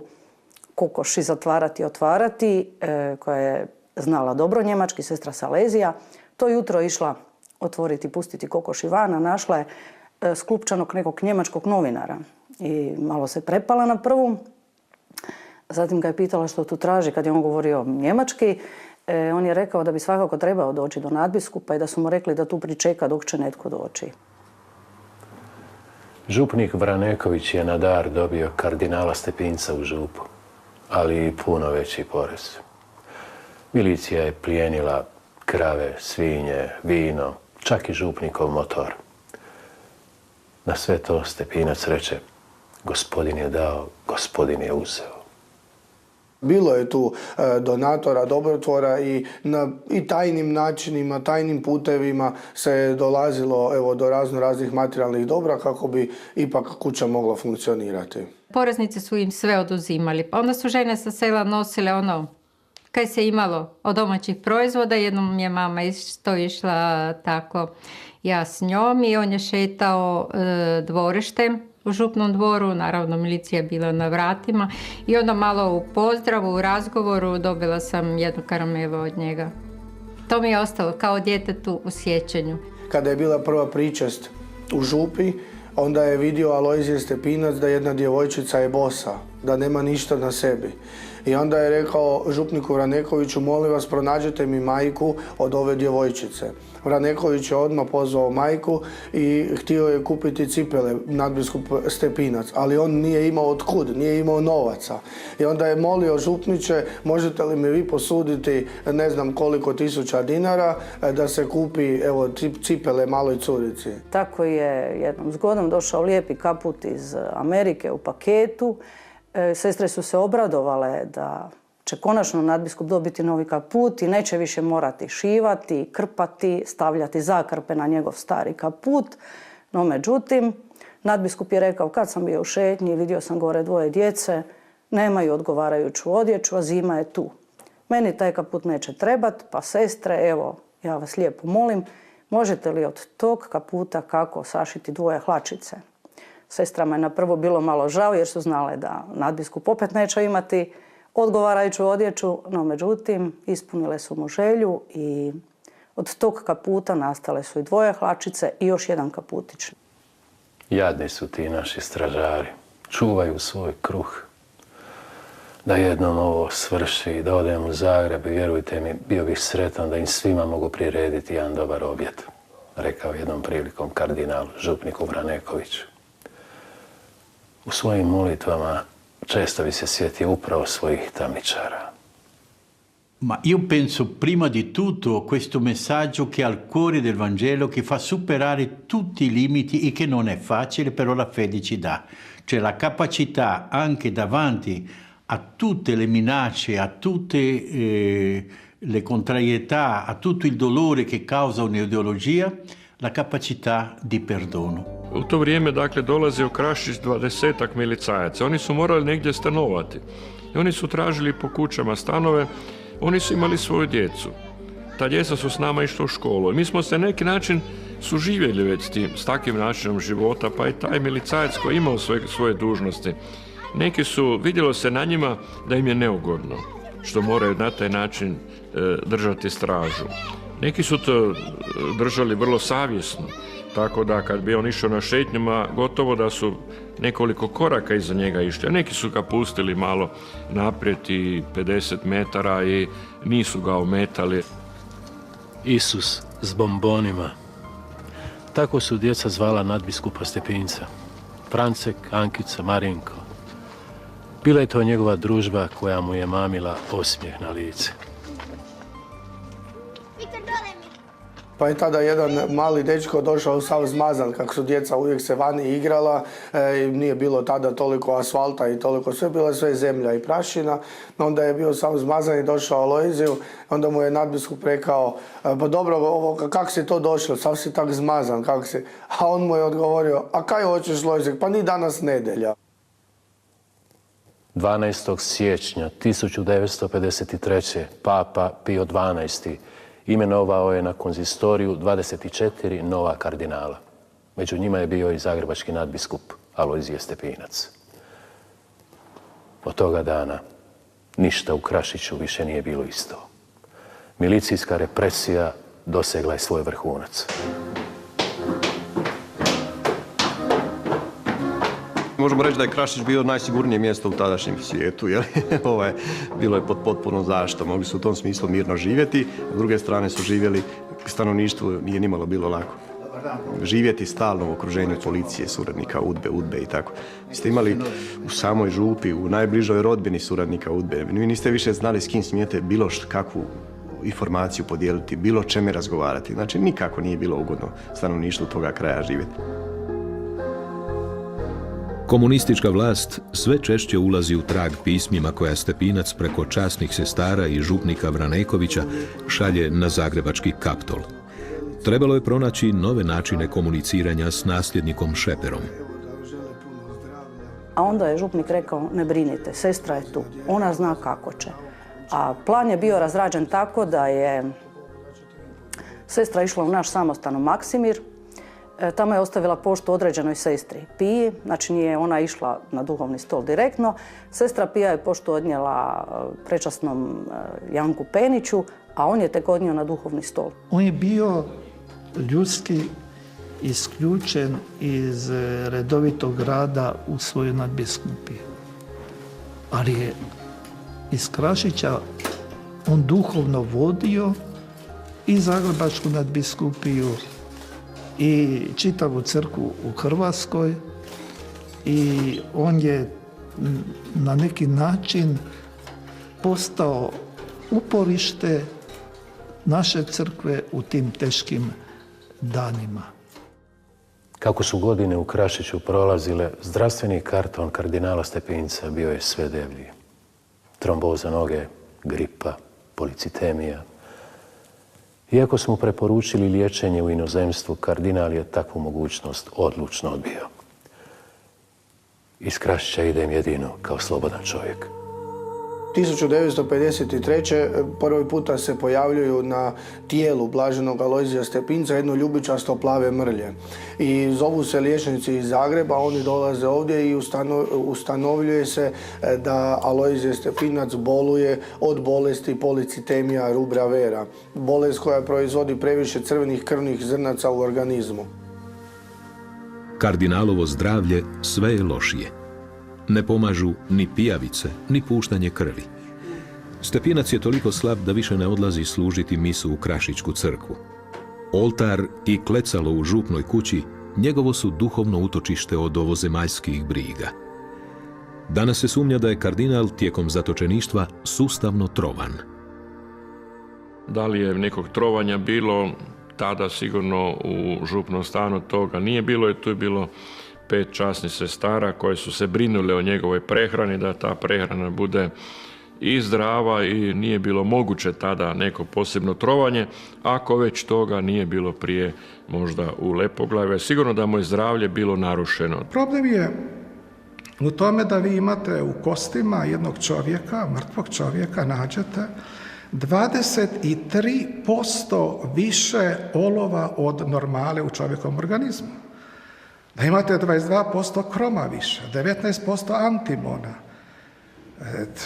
kokoši zatvarati i otvarati, koja je znala dobro njemački, sestra Salezija, to jutro išla otvoriti, pustiti kokoši van, a našla je sklupčanog nekog njemačkog novinara. I malo se prepala na prvu. Zatim ga je pitala što tu traži kad je on govorio njemački. On je rekao da bi svakako trebao doći do nadbiskupa i da su mu rekli da tu pričeka dok će netko doći. Župnik Vraneković je na dar dobio kardinala Stepinca u župu, ali i puno veći porez. Milicija je plijenila krave, svinje, vino, čak i župnikov motor. Na sve to Stepinac reče, gospodin je dao, gospodin je uzeo. Bilo je tu donatora, dobrotvora i tajnim načinima, tajnim putevima se dolazilo do raznih materijalnih dobra kako bi ipak kuća mogla funkcionirati. Poreznici su im sve oduzimali. Pa onda su žene sa sela nosile kaj se imalo od domaćih proizvoda. Jednom je mama isto išla tako, ja s njom, i on je šetao dvorištem u župnom dvoru, naravno milicija je bila na vratima, i onda malo u pozdravu, u razgovoru dobila sam jednu karamelu od njega. To mi je ostalo kao djetetu u sjećanju. Kada je bila prva pričest u župi, onda je vidio Alojzije Stepinac da jedna djevojčica je bosa, da nema ništa na sebi. I onda je rekao župniku Vranekoviću, molim vas, pronađite mi majku od ove djevojčice. Vraneković je odmah pozvao majku i htio je kupiti cipele, nadbiskup Stepinac, ali on nije imao otkud, nije imao novaca. I onda je molio župniče, možete li mi vi posuditi ne znam koliko tisuća dinara da se kupi cipele maloj curici. Tako je jednom zgodom došao lijepi kaput iz Amerike u paketu. Sestre su se obradovale da će konačno nadbiskup dobiti novi kaput i neće više morati šivati, krpati, stavljati zakrpe na njegov stari kaput. No međutim, nadbiskup je rekao, kad sam bio u šetnji, vidio sam gore dvoje djece, nemaju odgovarajuću odjeću, a zima je tu. Meni taj kaput neće trebat, pa sestre, evo, ja vas lijepo molim, možete li od tog kaputa kako sašiti dvoje hlačice? Sestrama je na prvo bilo malo žao jer su znale da nadbiskup opet neće imati odgovarajuću odjeću, no međutim ispunile su mu želju i od tog kaputa nastale su i dvoje hlačice i još jedan kaputić. Jadni su ti naši stražari, čuvaju svoj kruh. Da jednom ovo svrši, da odem u Zagreb i vjerujte mi, bio bih sretan da im svima mogu prirediti jedan dobar objed, rekao jednom prilikom kardinal župniku Vranekoviću. U svojim molitvama često bi se sjetio upravo svojih tamničara. Ma io penso prima di tutto questo messaggio che ha il cuore del Vangelo, che fa superare tutti i limiti e che non è facile, però la fede ci dà. Cioè la capacità anche davanti a tutte le minacce, a tutte le contrarietà, a tutto il dolore che causa un'ideologia, la capacità di perdono. U to vrijeme, dakle, dolazi u Krašić 20-ak milicajaca. Oni su morali negdje stanovati. I oni su tražili po kućama stanove, oni su imali svoju djecu. Ta djeca su s nama išla u školu. I mi smo se na neki način suživjeli već s takvim načinom života, pa i taj milicajac koji je imao svoje dužnosti. Neki su, vidjelo se na njima da im je neugodno, što moraju na taj način držati stražu. Neki su to držali vrlo savjesno, tako da kad bi on išao na šetnjama, gotovo da su nekoliko koraka iza njega išli. A neki su ga pustili malo naprijed i 50 metara i nisu ga ometali. Isus s bombonima. Tako su djeca zvala nadbiskupa Stepinca. Francek, Ankica, Marinko. Bila je to njegova družba koja mu je mamila osmijeh na lice. Pa je tada jedan mali dečko došao sav zmazan, kako su djeca uvijek se vani igrala, nije bilo tada toliko asfalta i toliko sve, bila sve zemlja i prašina. Onda je bio sav zmazan i došao Alojziju, onda mu je nadbiskup rekao, pa dobro, kako si to došao, sav si tak zmazan, kako si? A on mu je odgovorio, a kaj hoćeš, Lojzek, pa ni danas nedelja. 12. siječnja 1953. Papa Pio XII. Imenovao je na konzistoriju 24 nova kardinala. Među njima je bio i zagrebački nadbiskup Alojzije Stepinac. Od toga dana ništa u Krašiću više nije bilo isto. Milicijska represija dosegla je svoj vrhunac. Možemo reći da je Krašić bio najsigurnije mjesto u tadašnjem svijetu, jer bilo je pod potpunom zaštitom. Mogli su u tom smislu mirno živjeti, s druge strane su živjeli, stanovništvu nije nimalo bilo lako. Živjeti stalno u okruženju policije, suradnika UDBE i tako. Vi ste imali u samoj župi, u najbližoj rodbini suradnika UDBE. Vi niste više znali s kim smijete bilo kakvu informaciju podijeliti, bilo čeme razgovarati. Znači, nikako nije bilo ugodno stanovništvu toga kraja živjeti. Komunistička vlast sve češće ulazi u trag pismima koja Stepinac preko časnih sestara i župnika Vranekovića šalje na zagrebački Kaptol. Trebalo je pronaći nove načine komuniciranja s nasljednikom Šeperom. A onda je župnik rekao, ne brinite, sestra je tu, ona zna kako će. A plan je bio razrađen tako da je sestra išla u naš samostan u Maksimir. Tamo je ostavila poštu određenoj sestri Piji, znači nije ona išla na duhovni stol direktno. Sestra Pija je poštu odnijela prečasnom Janku Peniću, a on je tek odnio na duhovni stol. On je bio ljudski isključen iz redovitog rada u svojoj nadbiskupiji. Ali je iz Krašića on duhovno vodio i zagrebačku nadbiskupiju i čitavu crkvu u Hrvatskoj i on je na neki način postao uporište naše crkve u tim teškim danima. Kako su godine u Krašiću prolazile, zdravstveni karton kardinala Stepinca bio je sve deblji. Tromboza noge, gripa, policitemija. Iako smo preporučili liječenje u inozemstvu, kardinal je takvu mogućnost odlučno odbio. Iz Krašića idem jedino kao slobodan čovjek. 1953. prvi puta se pojavljuju na tijelu blaženog Alojzija Stepinca jedno ljubičasto plave mrlje. I zovu se liječnici iz Zagreba, oni dolaze ovdje i ustanovljuje se da Alojzije Stepinac boluje od bolesti policitemija rubra vera. Bolest koja proizvodi previše crvenih krvnih zrnaca u organizmu. Kardinalovo zdravlje sve je lošije. Ne pomažu ni pijavice, ni puštanje krvi. Stepinac je toliko slab da više ne odlazi služiti misu u Krašićku crkvu. Oltar i klecalo u župnoj kući njegovo su duhovno utočište od ovozemaljskih briga. Danas se sumnja da je kardinal tijekom zatočeništva sustavno trovan. Da li je nekog trovanja bilo, tada sigurno u župnom stanu toga nije bilo, jer tu je bilo 5 časnih sestara koje su se brinule o njegovoj prehrani, da ta prehrana bude i zdrava i nije bilo moguće tada neko posebno trovanje, ako već toga nije bilo prije možda u Lepoglavi. Sigurno da mu je zdravlje bilo narušeno. Problem je u tome da vi imate u kostima jednog čovjeka, mrtvog čovjeka, nađete 23% više olova od normale u čovjekovom organizmu. Da imate 22% kroma više, 19% antimona,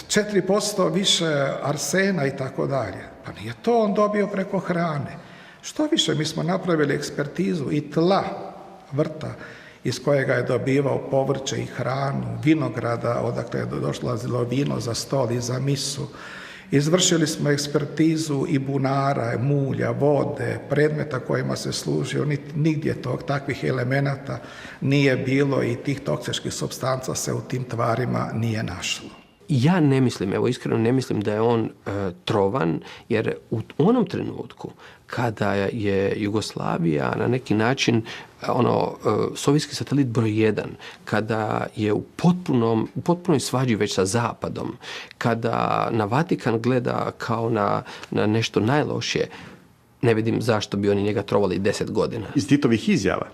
4% više arsena i tako dalje. Pa nije to on dobio preko hrane. Što više, mi smo napravili ekspertizu i tla vrta iz kojega je dobivao povrće i hranu, vinograda, odakle je došlo vino za stol i za misu. Izvršili smo ekspertizu i bunara, mulja, vode, predmeta kojima se služio. Nigdje takvih elemenata nije bilo i tih toksičkih supstanca se u tim tvarima nije našlo. Ja ne mislim, evo iskreno ne mislim da je on trovan, jer u onom trenutku kada je Jugoslavija na neki način sovjetski satelit broj 1, kada je u potpunoj svađi već sa Zapadom, kada na Vatikan gleda kao na nešto najlošije, ne vidim zašto bi oni njega trovali 10 godina. Iz Titovih izjava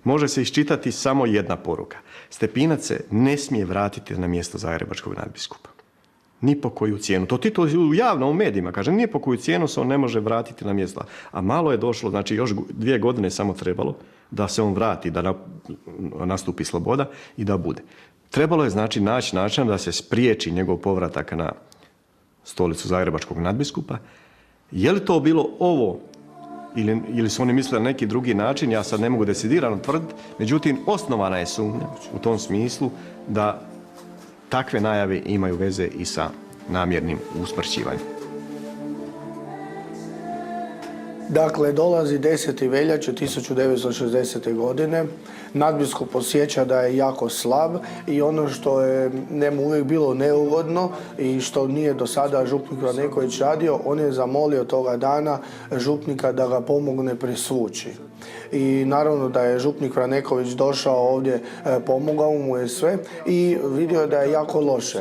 može se iščitati samo jedna poruka. Stepinac se ne smije vratiti na mjesto zagrebačkog nadbiskupa. Ni po koju cijenu. To Tito javno u medijima kaže, ni po koju cijenu se on ne može vratiti na mjesto. A malo je došlo, znači još 2 godine samo trebalo da se on vrati, da nastupi sloboda i da bude. Trebalo je znači naći način da se spriječi njegov povratak na stolicu zagrebačkog nadbiskupa. Je li to bilo ovo ili su oni mislili na neki drugi način, ja sad ne mogu decidirano tvrditi, međutim osnovana je sumnja u tom smislu da takve najave imaju veze i sa namjernim usmrćivanjem. Dakle, dolazi 10. veljače 1960. godine. Nadbiskup osjeća da je jako slab i ono što je njemu uvijek bilo neugodno i što nije do sada župnik Vraneković radio, on je zamolio toga dana župnika da ga pomogne presvući. I naravno da je župnik Vraneković došao ovdje, pomogao mu je sve i vidio da je jako loše.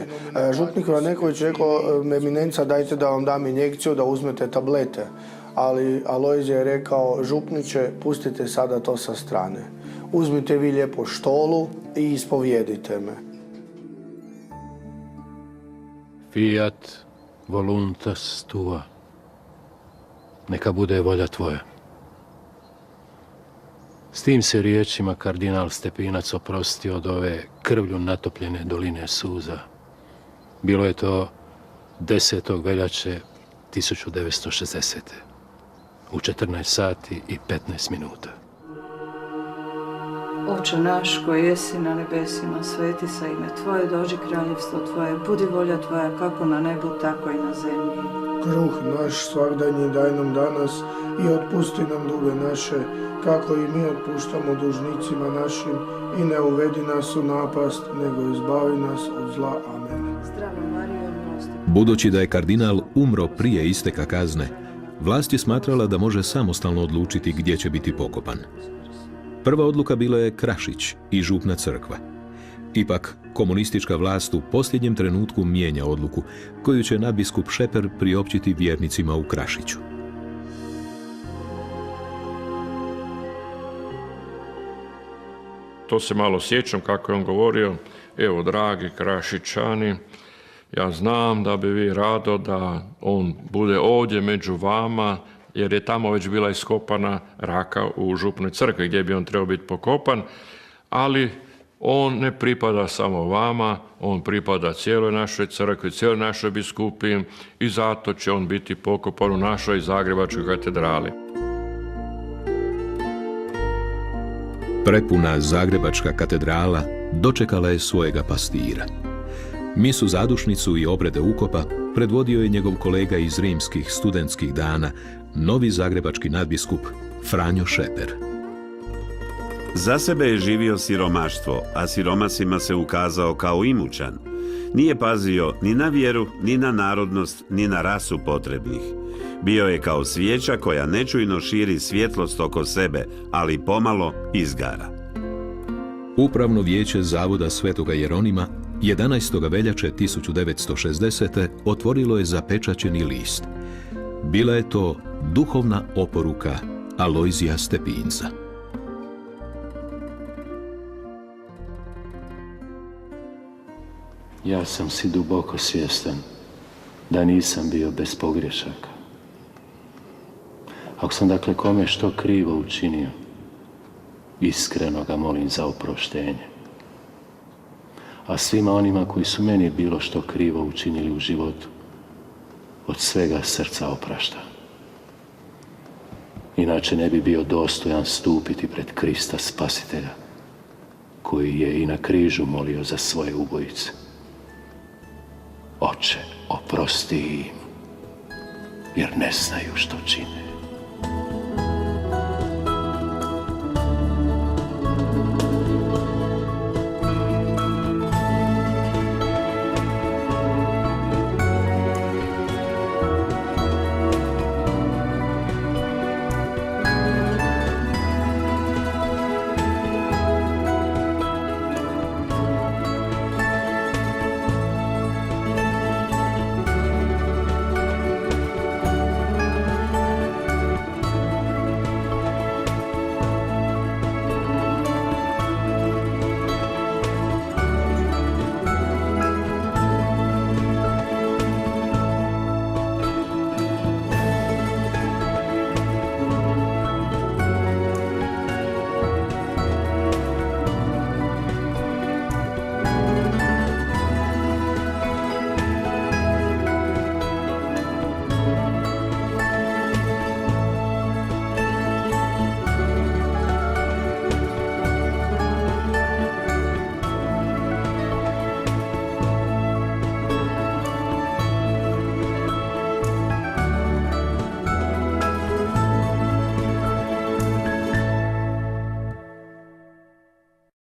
Župnik Vraneković rekao, eminenca, dajte da vam dam injekciju, da uzmete tablete. Ali Alojzije je rekao, župniče, pustite sada to sa strane. Uzmite vi lijepo štolu i ispovijedite me. Fiat voluntas tua. Neka bude volja tvoja. S tim se riječima kardinal Stepinac oprostio od ove krvlju natopljene doline suza. Bilo je to 10. veljače 1960. u 14 sati i 15 minuta. Oče naš koji jesi na nebesima, sveti se ime Tvoje, dođi kraljevstvo Tvoje, budi volja Tvoja kako na nebu, tako i na zemlji. Kruh naš svagdanji daj nam danas i otpusti nam dugove naše, kako i mi otpuštamo dužnicima našim, i ne uvedi nas u napast, nego izbavi nas od zla. Amen. Zdravo Marijo, milosti. Budući da je kardinal umro prije isteka kazne, vlast je smatrala da može samostalno odlučiti gdje će biti pokopan. Prva odluka bila je Krašić i župna crkva. Ipak, komunistička vlast u posljednjem trenutku mijenja odluku koju će nadbiskup Šeper priopćiti vjernicima u Krašiću. To se malo sjećam kako je on govorio, evo dragi Krašićani, ja znam da bi vi rado da on bude ovdje među vama, jer je tamo već bila iskopana raka u župnoj crkvi gdje bi on trebao biti pokopan, ali on ne pripada samo vama, on pripada cijeloj našoj crkvi, cijeloj našoj biskupiji i zato će on biti pokopan u našoj Zagrebačkoj katedrali. Prepuna Zagrebačka katedrala dočekala je svojega pastira. Misu zadušnicu i obrede ukopa predvodio je njegov kolega iz rimskih studentskih dana, novi zagrebački nadbiskup Franjo Šeper. Za sebe je živio siromaštvo, a siromasima se ukazao kao imućan. Nije pazio ni na vjeru, ni na narodnost, ni na rasu potrebnih. Bio je kao svijeća koja nečujno širi svjetlost oko sebe, ali pomalo izgara. Upravno vijeće Zavoda Svetoga Jeronima 11. veljače 1960. otvorilo je zapečaćeni list. Bila je to duhovna oporuka Alojzija Stepinca. Ja sam si duboko svjestan da nisam bio bez pogrešaka. Ako sam dakle kome što krivo učinio, iskreno ga molim za oproštenje. A svima onima koji su meni bilo što krivo učinili u životu, od svega srca opraštam. Inače ne bi bio dostojan stupiti pred Krista Spasitelja, koji je i na križu molio za svoje ubojice. Oče, oprosti im, jer ne znaju što čine.